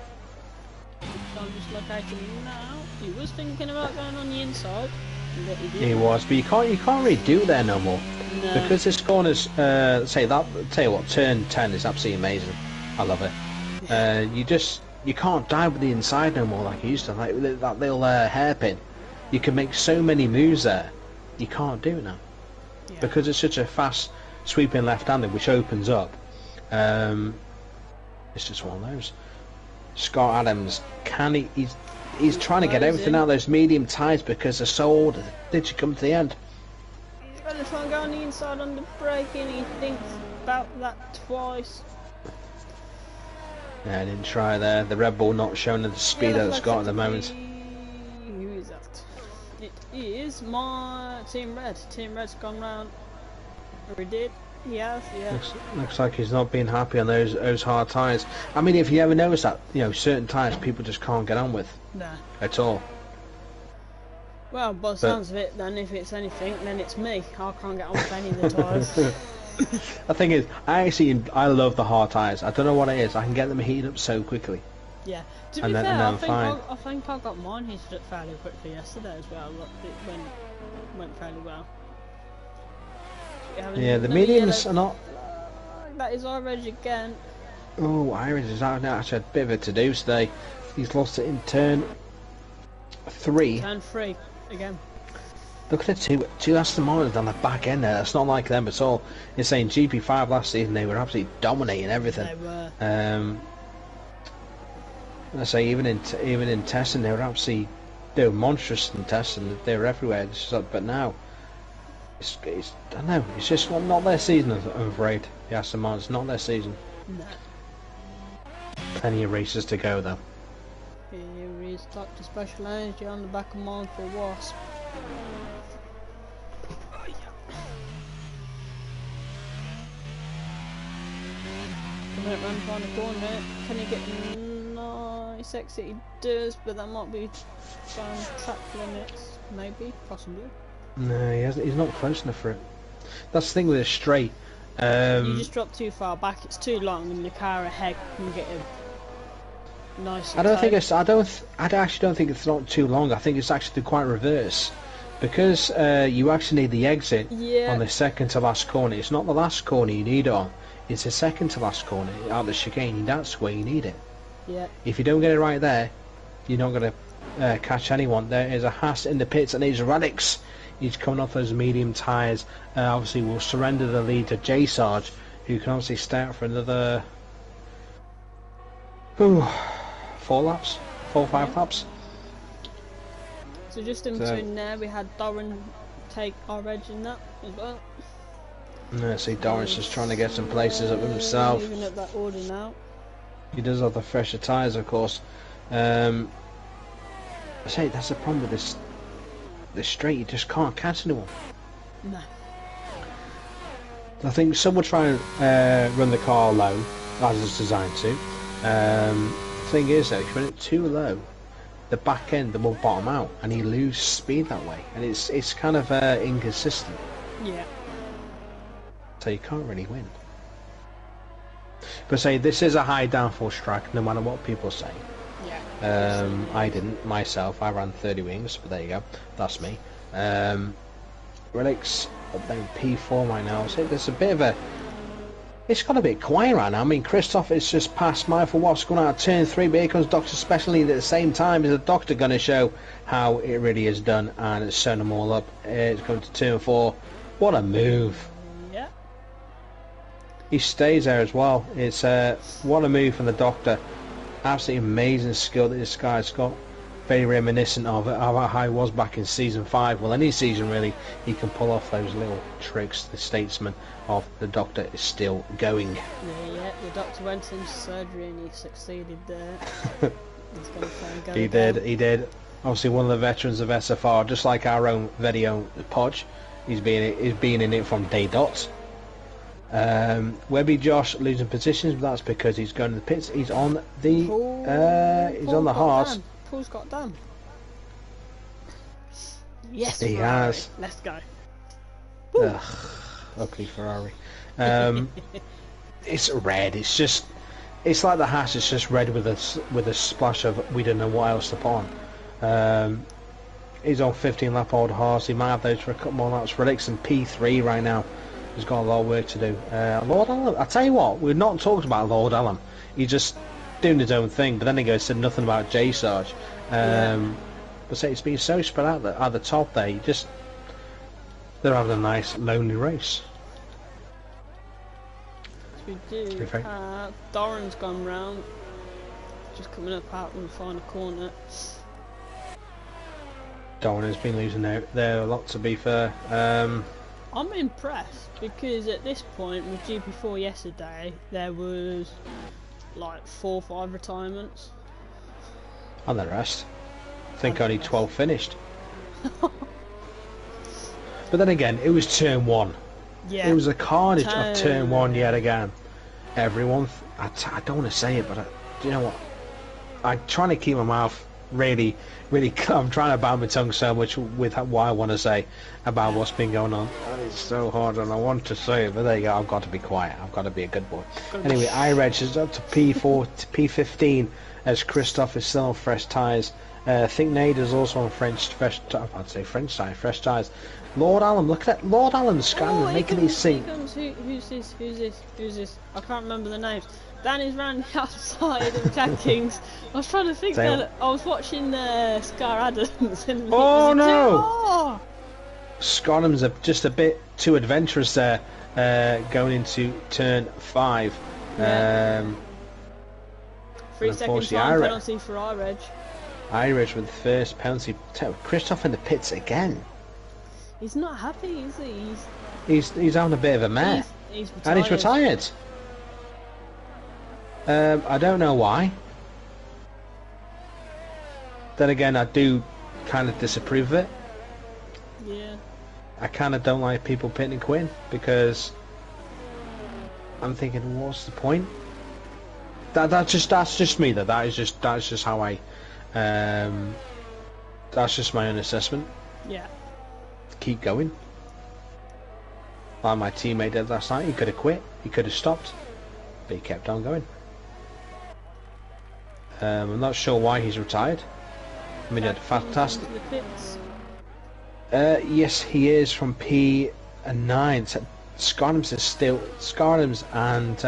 I'm just locating now. He was thinking about going on the inside. He was, but you can't really do it there no more. No. Because this corner's say that. Tell you what, turn 10 is absolutely amazing. I love it. You can't dive with the inside no more like you used to. Like that little hairpin, you can make so many moves there. You can't do it now because it's such a fast sweeping left-handed, which opens up. It's just one of those. Scott Adams, he's trying to get everything out of those medium tyres because they're so old. Did you come to the end? He's going to try and go on the inside on the braking. He thinks about that twice. Yeah, I didn't try there. The Red Bull not showing the speed that it's got at the moment. Who is that? It is my Team Red. Team Red's gone round. Or he did. He has, yeah. Looks like he's not being happy on those hard tyres. I mean, if you ever notice that, certain tyres people just can't get on with. Nah. At all. Well, by the sounds of it, then if it's anything, then it's me. I can't get on with any of the tyres. The thing is, I love the hard tyres. I don't know what it is. I can get them heated up so quickly. Yeah. To be fair, I think I got mine heated up fairly quickly yesterday as well. It went fairly well. Yeah, the mediums are not. That is iReg again. Oh, iReg is out now. Actually, had a bit of a to-do today. He's lost it in turn 3. Turn 3 again. Look at the two Aston Martins on the back end there. That's not like them at all. You're saying GP5 last season, they were absolutely dominating everything. They were. I say even in testing, they were monstrous in testing. They were everywhere. But now, I don't know. It's just not their season. I'm afraid. The Aston Martins, not their season. No. Plenty of races to go though. Here is Dr. Special Energy on the back of Mindful Wasp. Coming up round the corner, can he get 9? nice exit he does, but that might be down track limits, maybe, possibly. No, he hasn't. He's not close enough for it. That's the thing with a straight. You just drop too far back, it's too long, and the car ahead can get a nice. I actually don't think it's not too long. I think it's actually quite reverse, because you actually need the exit on the second to last corner. It's not the last corner you need it on. It's the second to last corner out of the chicane. That's where you need it. Yeah. If you don't get it right there, you're not going to catch anyone. There is a Haas in the pits, and he's Relics. He's coming off those medium tyres. Obviously, will surrender the lead to J Sarge, who can obviously stay out for another 4 laps, 5 laps. So just in between there, we had Doran take our edge in that as well. No, see, Doran's just trying to get some places up himself. Moving up that order now. He does have the fresher tyres, of course. I say that's the problem with this straight. You just can't catch anyone. No. I think some will try and run the car low, as it's designed to. The thing is, though, if you run it too low, the back end will bottom out, and you lose speed that way, and it's kind of inconsistent. Yeah. So you can't really win. But say this is a high downforce track, no matter what people say. Yeah. I didn't myself. I ran 30 wings, but there you go. That's me. Relics then P4 right now. So there's a bit of a. It's got a bit quiet right now. I mean, Christoph is just past Mindful Watts going out of turn 3, but here comes Doctor Special Need at the same time. Is the Doctor going to show how it really is done? And it's shown them all up. It's going to turn 4. What a move! Yeah. He stays there as well. It's what a move from the Doctor. Absolutely amazing skill that this guy's got. Very reminiscent of how he was back in season 5. Well, any season really, he can pull off those little tricks. The statesman of the Doctor is still going. Yeah, the Doctor went into surgery and he succeeded there. He's gonna try and go He did. Obviously, one of the veterans of SFR, just like our own very own Podge. He's been in it from day dot. Webby Josh losing positions, but that's because he's going to the pits. He's on the he's on the hard. Paul's got done. Yes, he Ferrari. has. Let's go. Ugh, ugly Ferrari. It's red. It's like the hash. It's just red with a splash of we don't know what else to put on. He's on 15 lap old horse. He might have those for a couple more laps. Relics in P3 right now. He's got a lot of work to do. Lord Allen, I tell you what, we've not talked about Lord Allen. He's just doing his own thing, but then he said nothing about J Sarge. But say it's been so spread out at the top there. They're having a nice lonely race. We do. Doran's gone round. Just coming up out in the final corner. Doran has been losing there a lot, to be fair. I'm impressed because at this point with GP4 yesterday there was like 4 or 5 retirements. And the rest. I think only 12 finished. But then again, it was turn 1. Yeah. It was a carnage of turn 1 yet again. Everyone, I don't want to say it, but do you know what? I'm trying to keep my mouth really, I'm trying to bite my tongue so much with what I want to say about what's been going on. And it's so hard, and I want to say it, but there you go. I've got to be quiet. I've got to be a good boy. Anyway, iReg is up to P4 to P15 as Christoph is still on fresh tyres. I think Nade is also on fresh tyres. Lord Allen, look at that. Lord Allen's scanning, making these sing. Who's this? I can't remember the names. Danny's round the outside of Jack Kings. I was trying to think that I was watching Scar Adams. And oh no! Scar Adams are just a bit too adventurous there, going into turn 5. Yeah. 3 second time penalty for iReg. iReg with the first penalty. Christoph in the pits again. He's not happy, is he? He's having a bit of a mare. He's retired. And he's retired. I don't know why. Then again, I do kind of disapprove of it. Yeah. I kind of don't like people pitting and quitting because I'm thinking, what's the point? That's just me though. That's just how I that's just my own assessment. Yeah. Keep going. Like my teammate did last night, he could have quit, he could have stopped, but he kept on going. I'm not sure why he's retired. I mean, he had fantastic. Yes, he is from P9. So Scarnham's is still Scarnham's and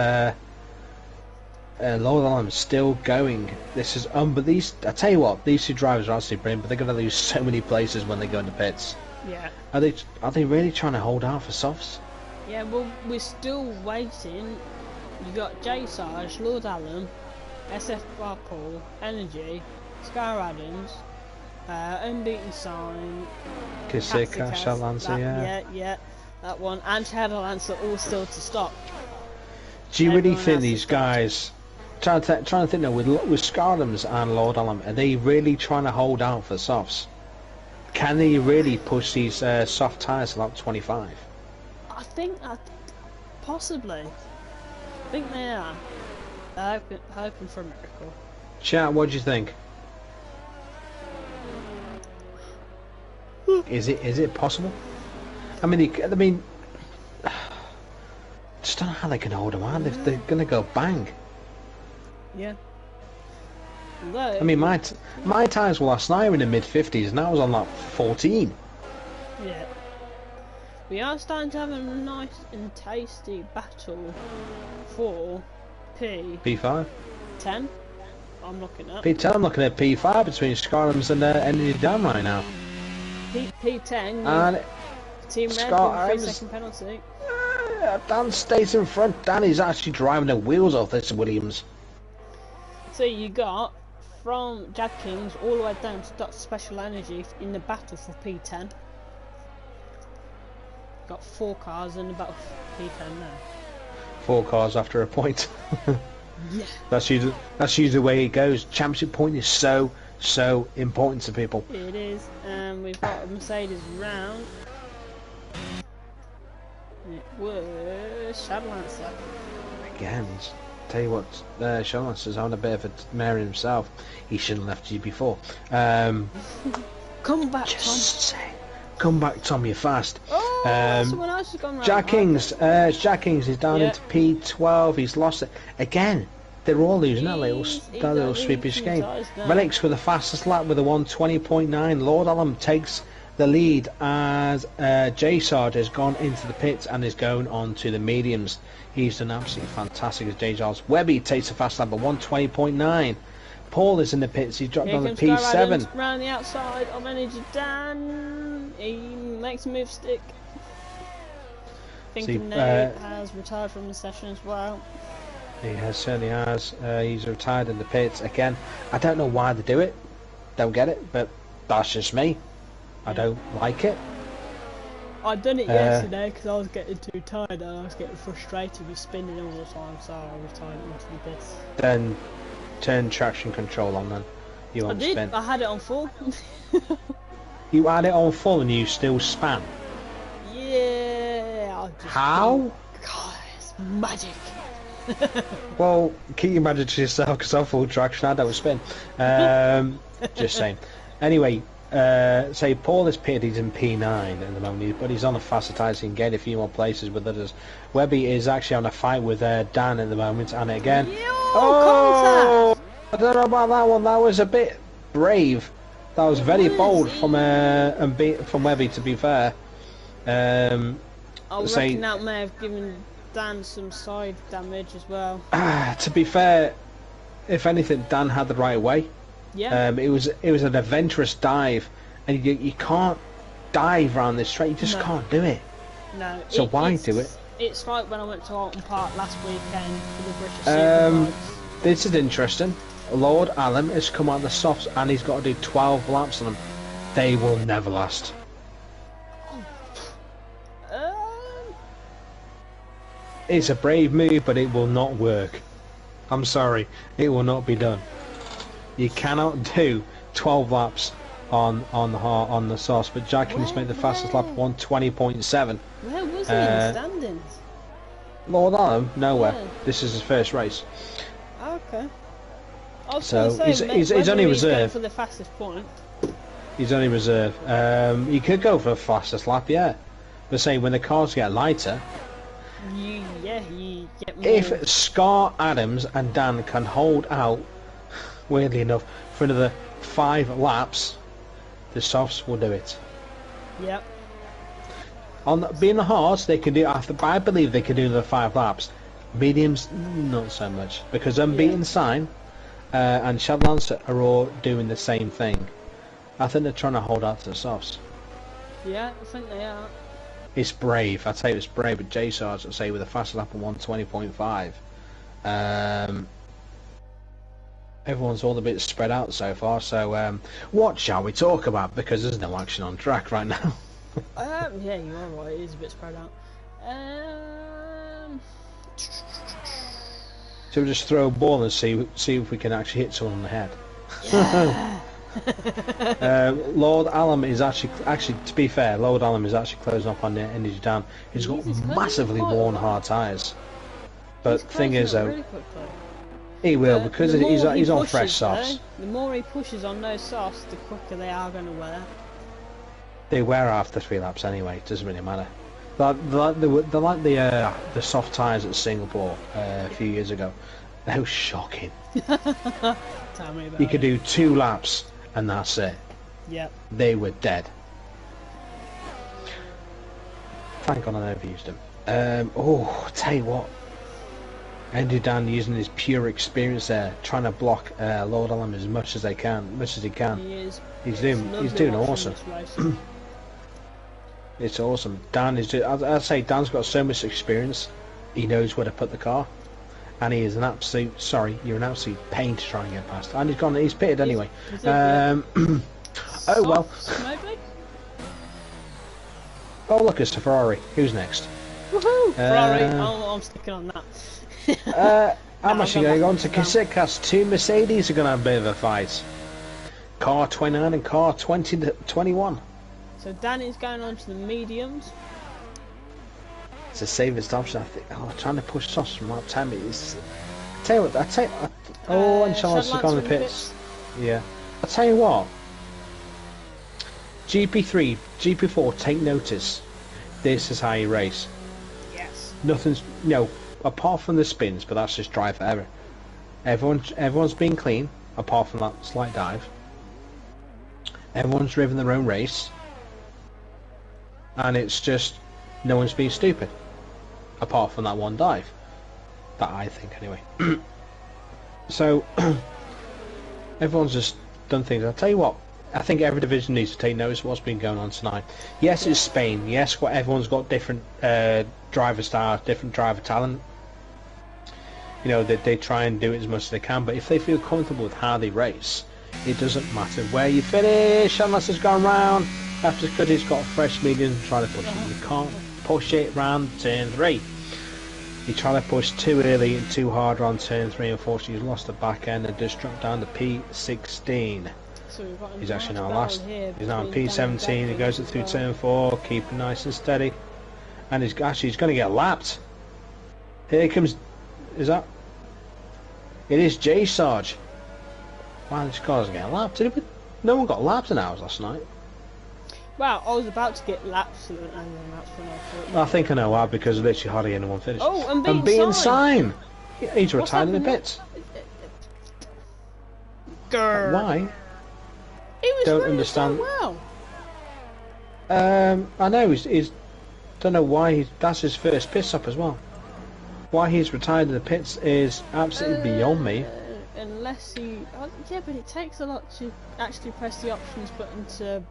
Lord Alam's still going. This is but these I tell you what, these two drivers are absolutely brilliant, but they're going to lose so many places when they go into pits. Yeah. Are they really trying to hold out for softs? Yeah, well, we're still waiting. You got J Sarge, Lord Allen, SF Paul, Energy, Scar Adams, Unbeaten Sign, Kasika, Shalancer, yeah, that one, and Shadow Lancer all still to stop. Do you really think these guys, trying to think now, with Scarlams and Lord Allen, are they really trying to hold out for softs? Can they really push these soft tyres to like 25? I think possibly. I think they are. They're hoping for a miracle. Chat, what do you think? Is it possible? I mean, just don't know how they can hold them on. They're gonna go bang. Yeah. I mean, my tyres were last night were in the mid-50s, and I was on like 14. Yeah. We are starting to have a nice and tasty battle for P5. 10. I'm looking at P10. I'm looking at P5 between Scarlams and Energy Dam right now. P10. And Team Red with a 3-second penalty. Dan stays in front. Dan is actually driving the wheels off this Williams. So you got from Jack Kings all the way down to Dr. Special Energy in the battle for P10. Got 4 cars in the battle for P10 now. 4 cars after a point. Yeah. That's usually the way it goes. Championship point is so important to people. It is. We've got a Mercedes round. It was Shadowlancer. Again, tell you what, Shadowlancer's on a bit of a mare himself. He shouldn't have left GB4. Come back, just Tom. say, come back, Tom. You're fast. Oh, someone else has gone round. Jack Kings is down into P12. He's lost it again. They're all losing that little sweepish game. Relics with the fastest lap with a 1:20.9. Lord Allen takes the lead as J Sarge has gone into the pits and is going on to the mediums. He's done absolutely fantastic as J Sarge. Webby takes the fast lap at 1:20.9. Paul is in the pits. He's dropped on the P7. Round the outside of Energy Dan. He makes a move stick. Thinking Nate has retired from the session as well. He certainly has. He's retired in the pits again. I don't know why they do it. Don't get it, but that's just me. I don't like it. I done it yesterday because I was getting too tired and I was getting frustrated with spinning all the time, so I retired into the pits. Then turn traction control on then. You won't spin. I had it on full. You had it on full and you still span? Yeah. How? God, it's magic. Well, keep your magic to yourself because I'm full traction. I don't spin. Just saying. Anyway, say Paul is pitted. He's in P9 at the moment, but he's on a faster tyre, so he can get a few more places with others. Webby is actually on a fight with Dan at the moment, and again. Oh! I don't know about that one. That was a bit brave. That was very bold from Webby, to be fair. I reckon that may have given Dan some side damage as well. To be fair, if anything, Dan had the right way. Yeah. It was an adventurous dive, and you can't dive around this straight. You just can't do it. No. So why do it? It's like when I went to Alton Park last weekend for the British Superbikes. This is interesting. Lord Allen has come out of the softs, and he's got to do 12 laps on them. They will never last. It's a brave move, but it will not work. I'm sorry, it will not be done. You cannot do 12 laps on the sauce. But Jack Kings made the fastest lap 1:20.7. Where was he in the standings? Lord Allen, nowhere. Yeah. This is his first race. Okay. I was So going to say, he's whether only he's going reserve. for the fastest point. He's only reserve. He could go for the fastest lap, yeah. But say when the cars get lighter, You get more. if Scar, Adams, and Dan can hold out, weirdly enough, for another 5 laps, the softs will do it. Yep. On being the hards, they can do. I believe they can do another 5 laps. Mediums, not so much, because Unbeaten Sign and Shadlands are all doing the same thing. I think they're trying to hold out to the softs. Yeah, I think they are. It's brave. I'd say it's brave, but J Sarge would say with a fast lap of 120.5. Everyone's all a bit spread out so far. So what shall we talk about? Because there's no action on track right now. Yeah, you are right. It is a bit spread out. So we just throw a ball and see if we can actually hit someone on the head. Yeah. Lord Allam is actually to be fair, Lord Allam is actually closing up on the Energy Dan. He's got massively worn hard tyres. But the thing is though, really he will because he's on fresh softs. The more he pushes on those softs, the quicker they are going to wear. They wear after 3 laps anyway. It doesn't really matter. They're like the soft tyres at Singapore a few years ago. They were shocking. Tell me about You could do 2 laps and that's it. Yep. They were dead. Thank God I never used them. Tell you what. Andy Dan using his pure experience there, trying to block Lord Allam as much as he can. He is. He's doing awesome. It's awesome. Dan is. I'd say Dan's got so much experience. He knows where to put the car, and he is an absolute. Sorry, you're an absolute pain to try and get past. And he's gone. He's pitted anyway. Oh well. Maybe. Oh look, it's a Ferrari. Who's next? Woohoo! Ferrari. I'm sticking on that. I'm actually going on to Kasitkas. 2 Mercedes are going to have a bit of a fight. Car 29 and car 21. So Danny's going on to the mediums. It's the safest option, I think. Trying to push softs from lap 10 is. Tell you what, and Charles has gone to the pits. Yeah. I'll tell you what. GP3, GP4, take notice. This is how you race. Yes. Nothing's, apart from the spins, but that's just driver error. Everyone's been clean, apart from that slight dive. Everyone's driven their own race. And it's just, no one's been stupid. Apart from that one dive. That I think, anyway. So, everyone's just done things. I'll tell you what, I think every division needs to take notice of what's been going on tonight. Yes, it's Spain. Yes, everyone's got different driver styles, different driver talent. They try and do it as much as they can, but if they feel comfortable with how they race, it doesn't matter where you finish unless it's gone round. That's just because it's got fresh medium and try to push it. You can't push it round turn 3. You try to push too early and too hard on turn 3, unfortunately he's lost the back end and just dropped down to P16. So He's actually now last. He's now on P17. He goes it through turn 4, keeping nice and steady. And he's going to get lapped. Here comes. Is that? It is J Sarge. Wow, this car's getting lapped. No one got lapped in ours last night. Well, I was about to get laps, and then that's when I thought. I think I know why, because literally hardly anyone finished. Oh, and being Sign. He's retired in the pits. Grr. Why? He was Don't running understand. so well. I know he's. Don't know why that's his first pit stop as well. Why he's retired in the pits is absolutely beyond me. Unless he, yeah, but it takes a lot to actually press the options button to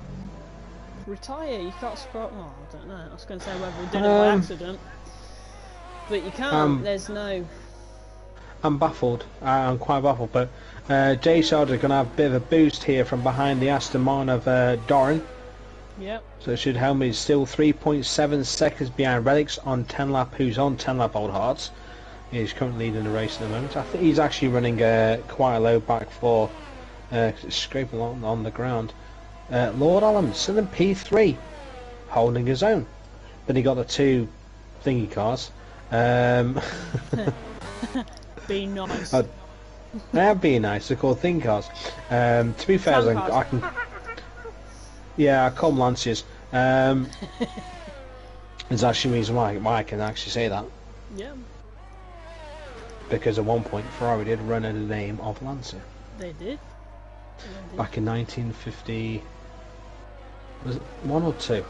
retire. You can't scroll. Oh, I don't know. I was going to say whether he did it by accident, but you can't. There's no. I'm baffled. I'm quite baffled. But J Sarge is going to have a bit of a boost here from behind the Aston Martin of Doran. Yep. So it should help me. Still 3.7 seconds behind Relics on 10 lap. Who's on 10 lap Old Hearts? He's currently leading the race at the moment. I think he's actually running quite a low back for scraping on the ground. Lord Allam still in P3, holding his own. But he got the 2 thingy cars. Be nice. That'd be nice. They're called thin cars. To be fair, Tram I cars. can. Yeah, I call them Lanciers. There's actually a reason why I can actually say that. Yeah, Because at one point Ferrari did run under the name of Lancia. they did. Back in 1950. Was it 1 or 2?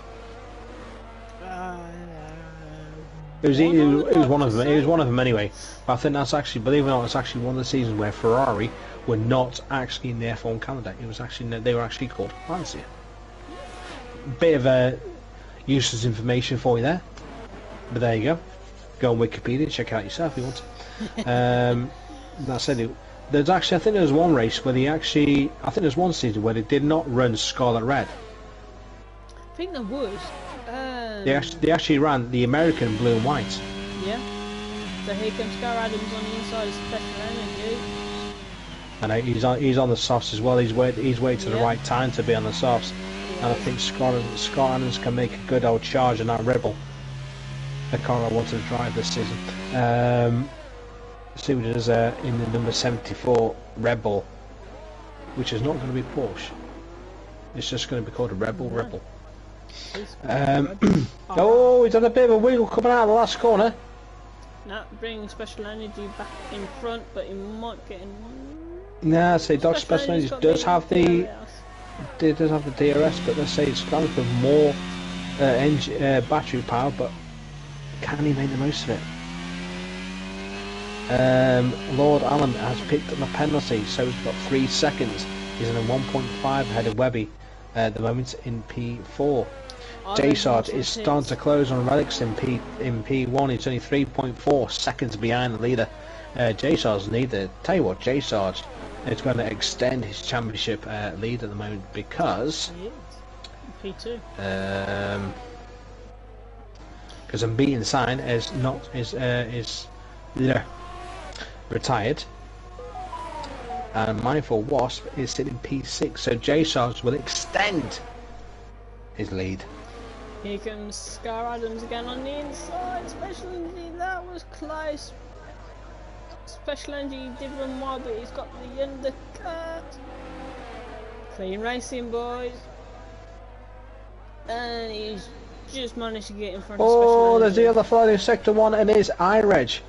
It was one of them. It was one of them anyway. But I think that's actually, believe it or not, it's actually one of the seasons where Ferrari were not actually in the F1 calendar. It was actually they were actually called Lancia. Bit of useless information for you there, but there you go. Go on Wikipedia, check it out yourself if you want. That's it. There's actually, I think there was one race where I think there's one season where they did not run Scarlet Red. I think there was. They actually ran the American blue and white. Yeah. So here comes Scar Adams on the inside of Special Energy. And he's on the softs as well. He's waited to the right time to be on the softs. And I think Scott Adams can make a good old charge on that Rebel. The car I wanted to drive this season. See what it is in the number 74 Rebel, which is not going to be Porsche. It's just going to be called a Rebel. Oh, he's done a bit of a wiggle coming out of the last corner. Now bringing Special Energy back in front, but he might get in. Nah, say Dodge Special Energy does have the DRS, but let's say it's gone for more battery power, but can he make the most of it? Lord Allen has picked up a penalty, so he's got 3 seconds. He's in a 1.5 ahead of Webby at the moment in P4. J-Sarge is starting to close on Relics in P1. He's only 3.4 seconds behind the leader. J-Sarge neither. Tell you what, J-Sarge is going to extend his championship lead at the moment because P2. Because Unbeaten Sign is retired, and Mindful Wasp is sitting P6. So J-Sarge will extend his lead. Here comes Scar Adams again on the inside. Special Energy, that was close. Special Energy did run wide, but he's got the undercut. Clean racing, boys. And he's just managed to get in front of Special Energy. Oh, there's the other fly in sector 1, and it's iReg.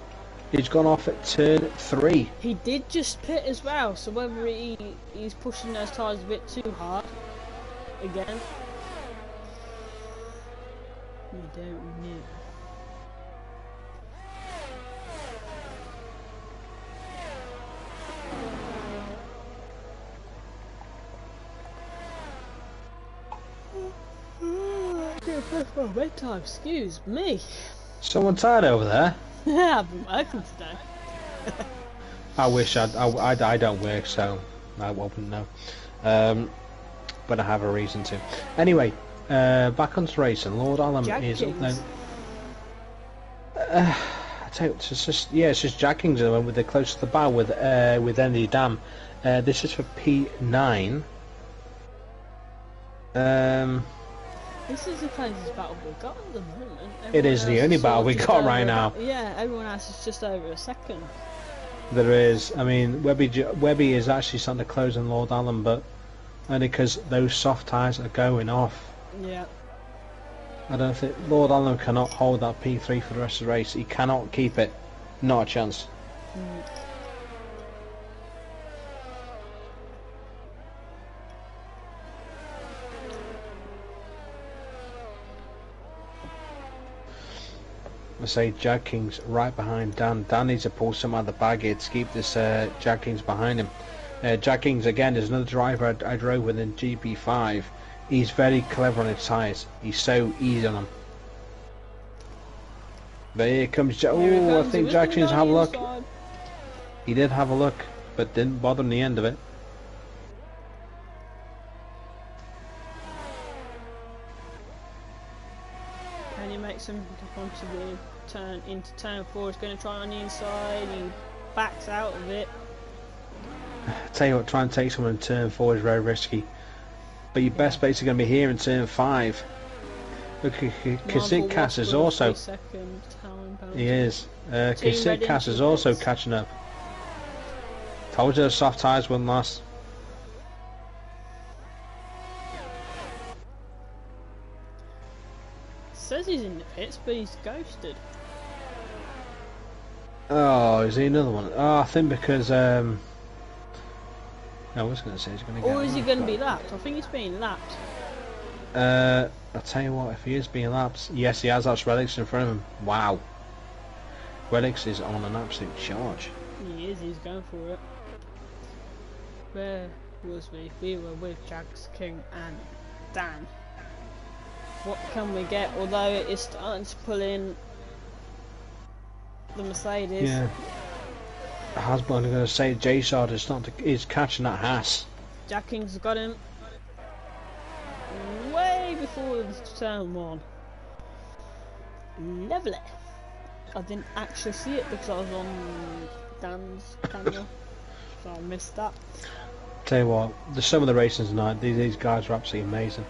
He's gone off at turn 3. He did just pit as well, so whether he's pushing those tyres a bit too hard again, we don't know. Oh, bedtime, excuse me. Someone tired over there? Yeah, I've been working today. I wish I don't work, so I wouldn't know. But I have a reason to. Anyway, back onto racing. Lord Allen is up now. I tell you, it's just Jack Kings at the moment. They're close to the bow with Andy Dam. This is for P9. This is the closest battle we've got at the moment. It is the only battle we got right now. Yeah, everyone else is just over a second. There is. I mean, Webby is actually starting to close on Lord Allen, but only because those soft tyres are going off. Yeah. I don't think Lord Allen cannot hold that P3 for the rest of the race. He cannot keep it. Not a chance. I say Jag King's right behind Dan. Dan needs to pull some out of the bag here to keep this Jag King's behind him. Jag King's again is another driver I drove with in GP5. He's very clever on his tyres. He's so easy on them. But here comes I think Jag King's have a look. He did have a look, but didn't bother in the end of it. Can you make some onto the turn into turn 4? He's going to try on the inside. He backs out of it. Tell you what, trying to take someone in turn 4 is very risky. But your best bets are going to be here in turn 5. Look, Kasich Cass is also. He is. Kasich Cass is also catching up. Told you those soft tyres wouldn't last. Says he's in the pits, but he's ghosted. Oh, is he another one? Oh, I think because I was going to say he's going to get. Or is he going to be lapped? I think he's being lapped. I'll tell you what, if he is being lapped, yes, he has. That's Relics in front of him. Wow. Relics is on an absolute charge. He is. He's going for it. Where was we? We were with Jags, King, and Dan. What can we get? Although it is starting to pull in the Mercedes. Yeah. Hasbro, I'm going to say J-Sard is catching that Haas. Jack King's got him way before turn one. Lovely. I didn't actually see it because I was on Dan's camera, so I missed that. Tell you what, some of the races tonight, these guys are absolutely amazing.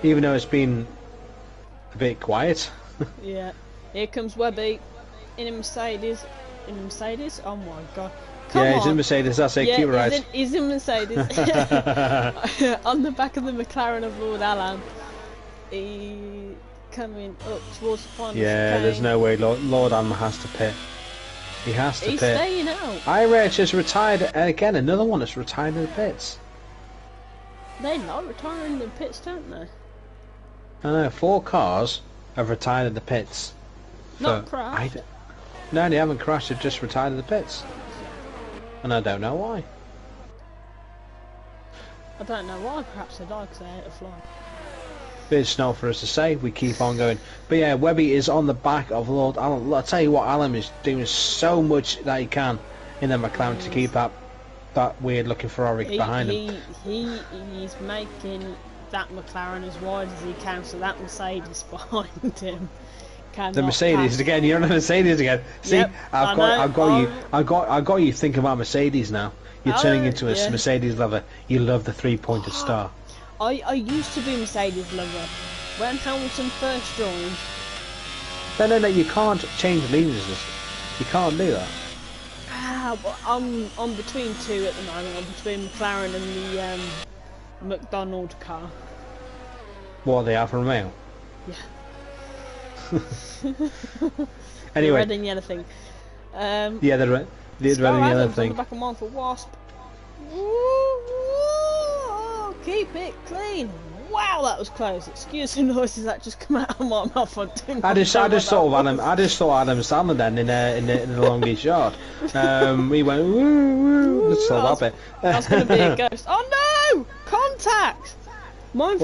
Even though it's been a bit quiet. Yeah. Here comes Webby in a Mercedes. In a Mercedes? Oh my god. Come yeah, on. he's in Mercedes, that's it, keep it right. He's in Mercedes. On the back of the McLaren of Lord Alan. He coming up towards the final. Yeah, there's no way Lord Alan has to pit. He has to He's pit. staying out. Irech has retired, again, another one that's retired in the pits. They're not retiring in the pits, don't they? I know, 4 cars have retired in the pits. Not crashed. No, they haven't crashed, they've just retired in the pits. And I don't know why. I don't know why, perhaps they died because they ate a fly. But it's not for us to say, we keep on going. But yeah, Webby is on the back of Lord Alan. I'll tell you what, Alan is doing so much that he can in the McLaren to keep that weird looking Ferrari behind him. He's making that McLaren as wide as he can, so that Mercedes behind him cannot The Mercedes pass. again. You're on the Mercedes again. See, Yep, I've got you thinking about Mercedes now. You're turning into a yeah. Mercedes lover. You love the 3-pointed star. I used to be Mercedes lover when Hamilton first joined. No, you can't change allegiances. You can't do that. But I'm between two at the moment. I'm between McLaren and the McDonald car. What, the Alfa Romeo? Yeah. Anyway. The red and yellow thing. Yeah, the red and yellow thing. On the back of mine for Wasp. Keep it clean. Wow, that was close. Excuse the noises that just come out of my mouth. I just thought Adam Sandler then in the Long Beach yard. We went woo. Just saw that bit. That's gonna be a ghost. Oh no! Contact. Mine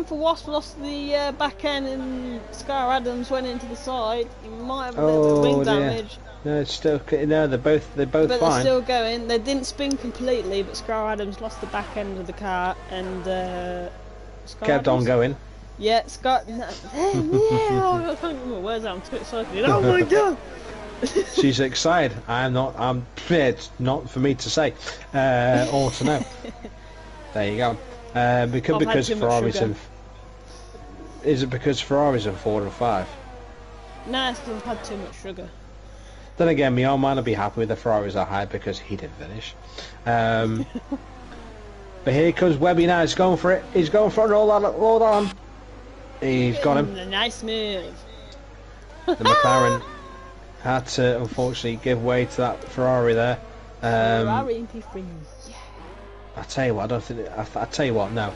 for Wasp lost the back end, and Scar Adams went into the side. He might have a little bit of wing damage. No, it's still no. They're both but fine. They're still going. They didn't spin completely, but Scar Adams lost the back end of the car, and kept on going. Yeah, Scar. Yeah, I can't remember my words. I'm too excited. Oh my god! She's excited. I'm not. It's not for me to say or to know. There you go. Because Ferraris and is it because Ferraris are 4 and 5? Nah, it's because I've had too much sugar. Then again, my old man will be happy with the Ferraris are high because he didn't finish. But here comes Webby now. He's going for it. He's going for it. Roll on. He's got him. A nice move. The McLaren had to unfortunately give way to that Ferrari there. Ferrari MP3. Yeah. I tell you what, I don't think. I tell you what, no.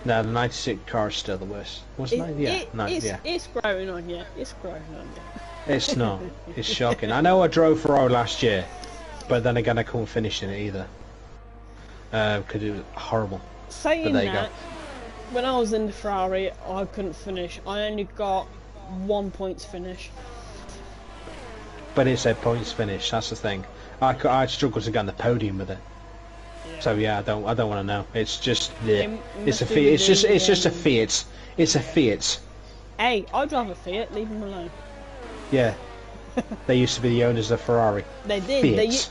No, the 96 car is still the worst. Wasn't it? Yeah, It's growing on you. It's growing on you. It's not. It's shocking. I know I drove Ferrari last year, but then again I couldn't finish in it either. Because it was horrible. Saying that, when I was in the Ferrari, I couldn't finish. I only got 1 points finish. But it's a points finish. That's the thing. I struggled to get on the podium with it. Yeah. So yeah, I don't want to know. It's just it's a Fiat. It's just a Fiat. It's a Fiat. Hey, I drive a Fiat. Leave them alone. Yeah, they used to be the owners of Ferrari. They did.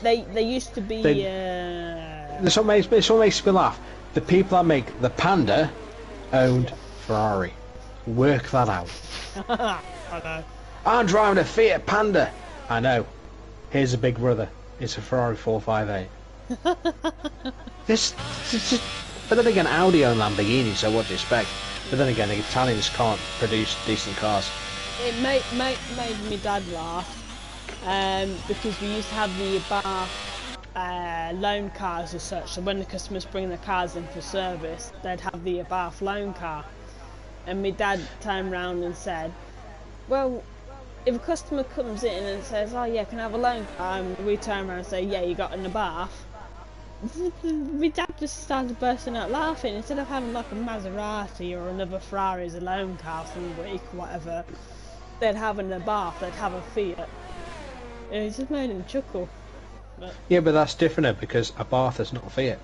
They used to be. This what makes me laugh. The people that make the Panda owned Ferrari. Work that out. I know. I'm driving a Fiat Panda. I know. Here's a big brother. It's a Ferrari 458. this, but then again, Audi own Lamborghini, so what do you expect? But then again, the Italians can't produce decent cars. It made me dad laugh, because we used to have the Abarth loan cars as such. So when the customers bring their cars in for service, they'd have the Abarth loan car. And my dad turned around and said, well, if a customer comes in and says, oh yeah, can I have a loan car? And we turn around and say, yeah, you got an Abarth. My dad just started bursting out laughing. Instead of having like a Maserati or another Ferrari as a loan car for a week or whatever, they'd have an Abarth, they'd have a Fiat. And it just made him chuckle. But yeah, but that's different because a Bath is not a Fiat.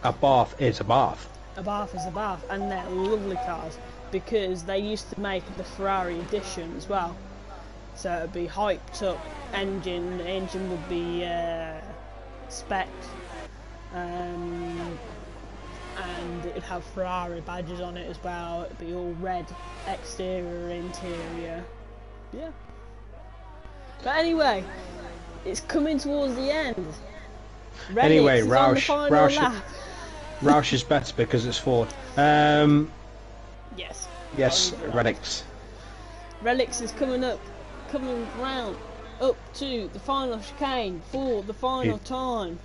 A Bath is a Bath. Abarth is Abarth, and they're lovely cars because they used to make the Ferrari edition as well. So it'd be hyped up engine. The engine would be spec. And it'd have Ferrari badges on it as well. It'd be all red exterior, interior. Yeah. But anyway, it's coming towards the end. Anyway, Reddit is on the final lap. Roush is better because it's Ford. Yes. Yes, Relics. Relics is coming round up to the final chicane for the final time.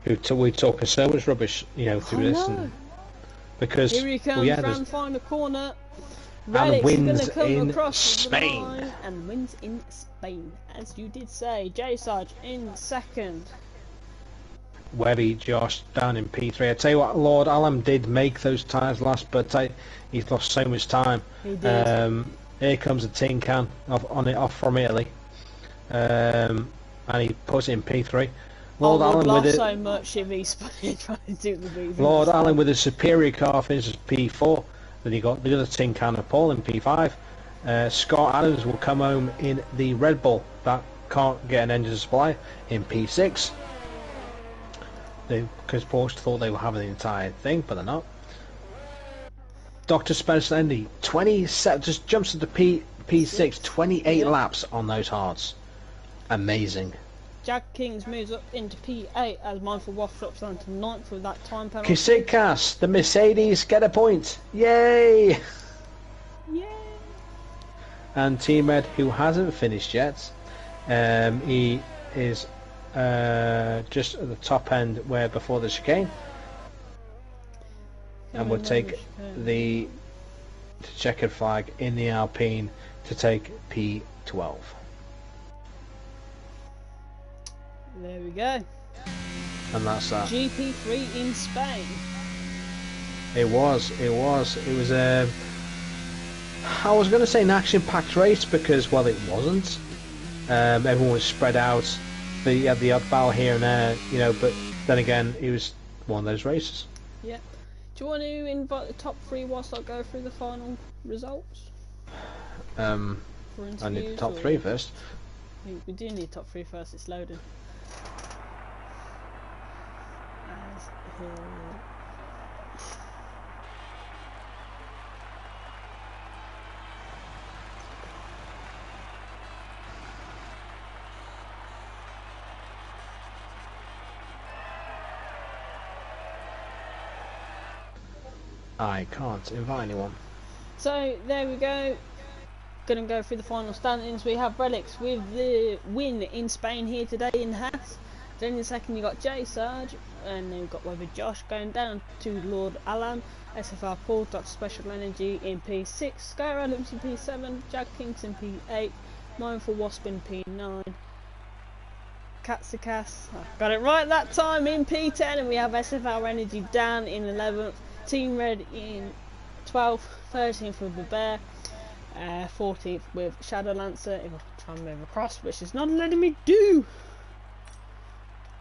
We talking so much rubbish, you know, through this, and because here he comes round the final corner. and Relics is wins going to come in across Spain. the line and wins in Spain, as you did say. J Sarge in second. Webby Josh down in P3. I tell you what, Lord Alam did make those tyres last, but he's lost so much time. He did. Here comes a tin can off from Italy, and he puts it in P3. Lord Allen laugh with it. So much if he's trying to do the movie. Lord Allen with a superior car finishes P4. Then you got the other tin can of Paul in P5. Scott Adams will come home in the Red Bull that can't get an engine supply in P6. Because Porsche thought they were having the entire thing, but they're not. Dr. Spencer Andy, 27, just jumps into P6, 28 laps on those hards. Amazing. Jack Kings moves up into P8 as Mindful Waff drops down to 9th with that time penalty. Kisikas, the Mercedes get a point. Yay! Yay! And Team Red, who hasn't finished yet, he is just at the top end where before the chicane, and will take the checkered flag in the Alpine to take P12. There we go. And that's that. GP3 in Spain. It was I was going to say an action-packed race because, well, it wasn't. Everyone was spread out. You had the odd battle here and there, you know, but then again, it was one of those races. Yeah. Do you want to invite the top 3 whilst I go through the final results? I need the top 3 first. We do need top 3 first, it's loading. I can't invite anyone. So there we go. Gonna go through the final standings. We have Relics with the win in Spain here today in Haas. Then in the second you got J Sarge, and then we've got Weber Josh going down to Lord Alan, SFR Paul, Dr. Special Energy in P6, Sky Adams in P7, Jack Kings in P8, Mindful Wasp in P9, Katsikas, got it right that time, in P10, and we have SFR Energy down in 11th, Team Red in 12th, 13th with the Bear, 14th with Shadow Lancer, if I try and move across, which is not letting me do.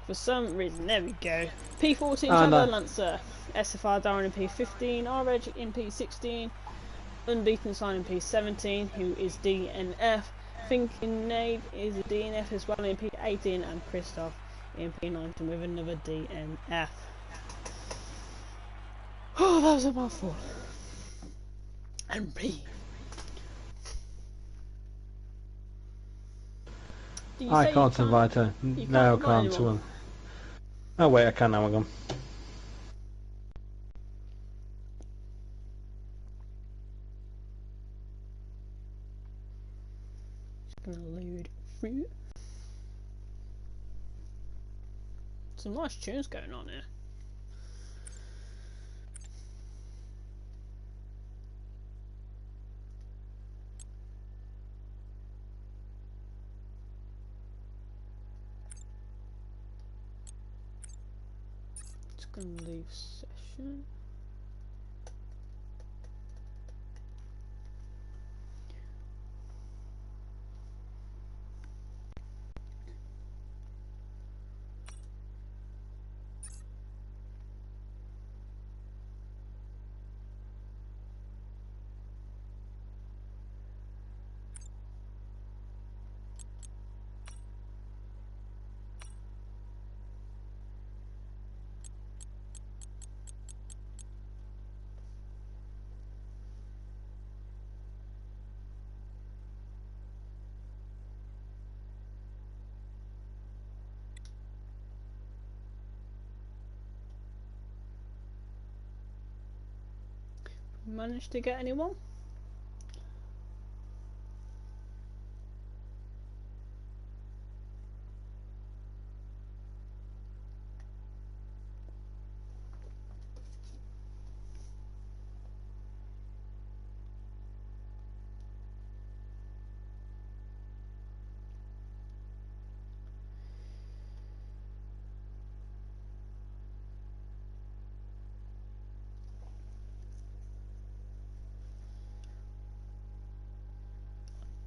For some reason, there we go. P14 Shadow Lancer, SFR Darren in P15, R-Reg in P16, Unbeaten Sign in P17, who is DNF, Thinking Nade is a DNF as well in P18, and Christoph in P19 with another DNF. Oh, that was a mouthful. And breathe. Did you I say can't invite her. you No, I invite can't. anyone? Oh wait, I can now. Hang on. Just gonna load through. Some nice tunes going on here. Just gonna leave session. Managed to get anyone?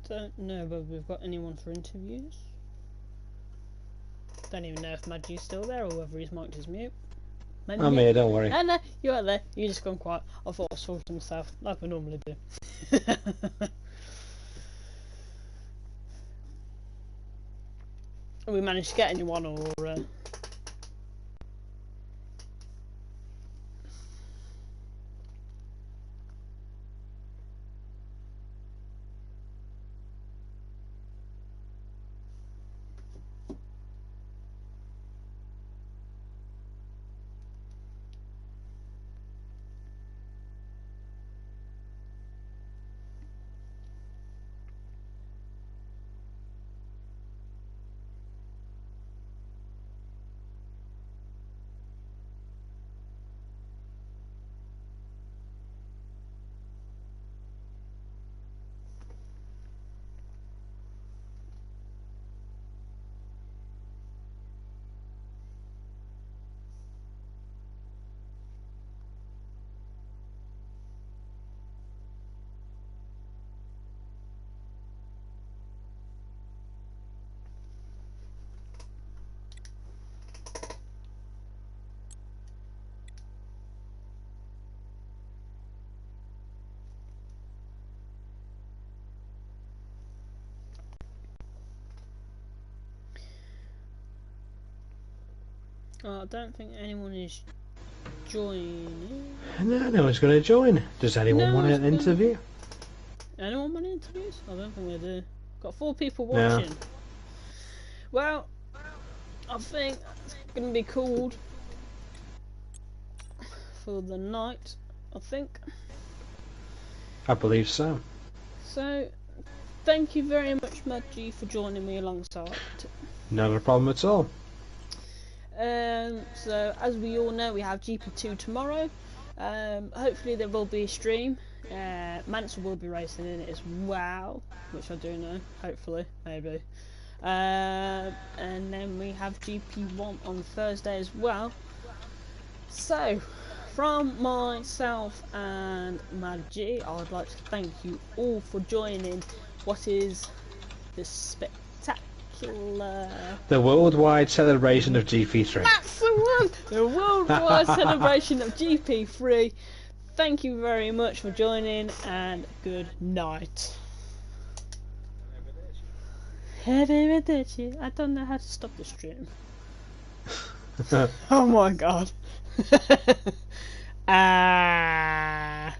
Don't know whether we've got anyone for interviews. Don't even know if Magi's still there or whether he's marked his mute. I'm here, don't worry. No, you're out there. You just gone quiet. I thought I saw some stuff like I normally do. We managed to get anyone or I don't think anyone is joining. No one's going to join. Does anyone No want one's an interview? Anyone want interviews? I don't think they do. Got 4 people No. watching. Well, I think it's going to be called for the night, I think. I believe so. So, thank you very much, Maggie, for joining me alongside. Not a problem at all. So, as we all know, we have GP2 tomorrow. Hopefully there will be a stream. Mansell will be racing in it as well, which I do know, hopefully, maybe. And then we have GP1 on Thursday as well. So, from myself and Maggie, I would like to thank you all for joining what is this spectacular... The worldwide celebration of GP3. That's the one! The worldwide celebration of GP3. Thank you very much for joining, and good night. I don't know how to stop the stream. Oh my god. Ah.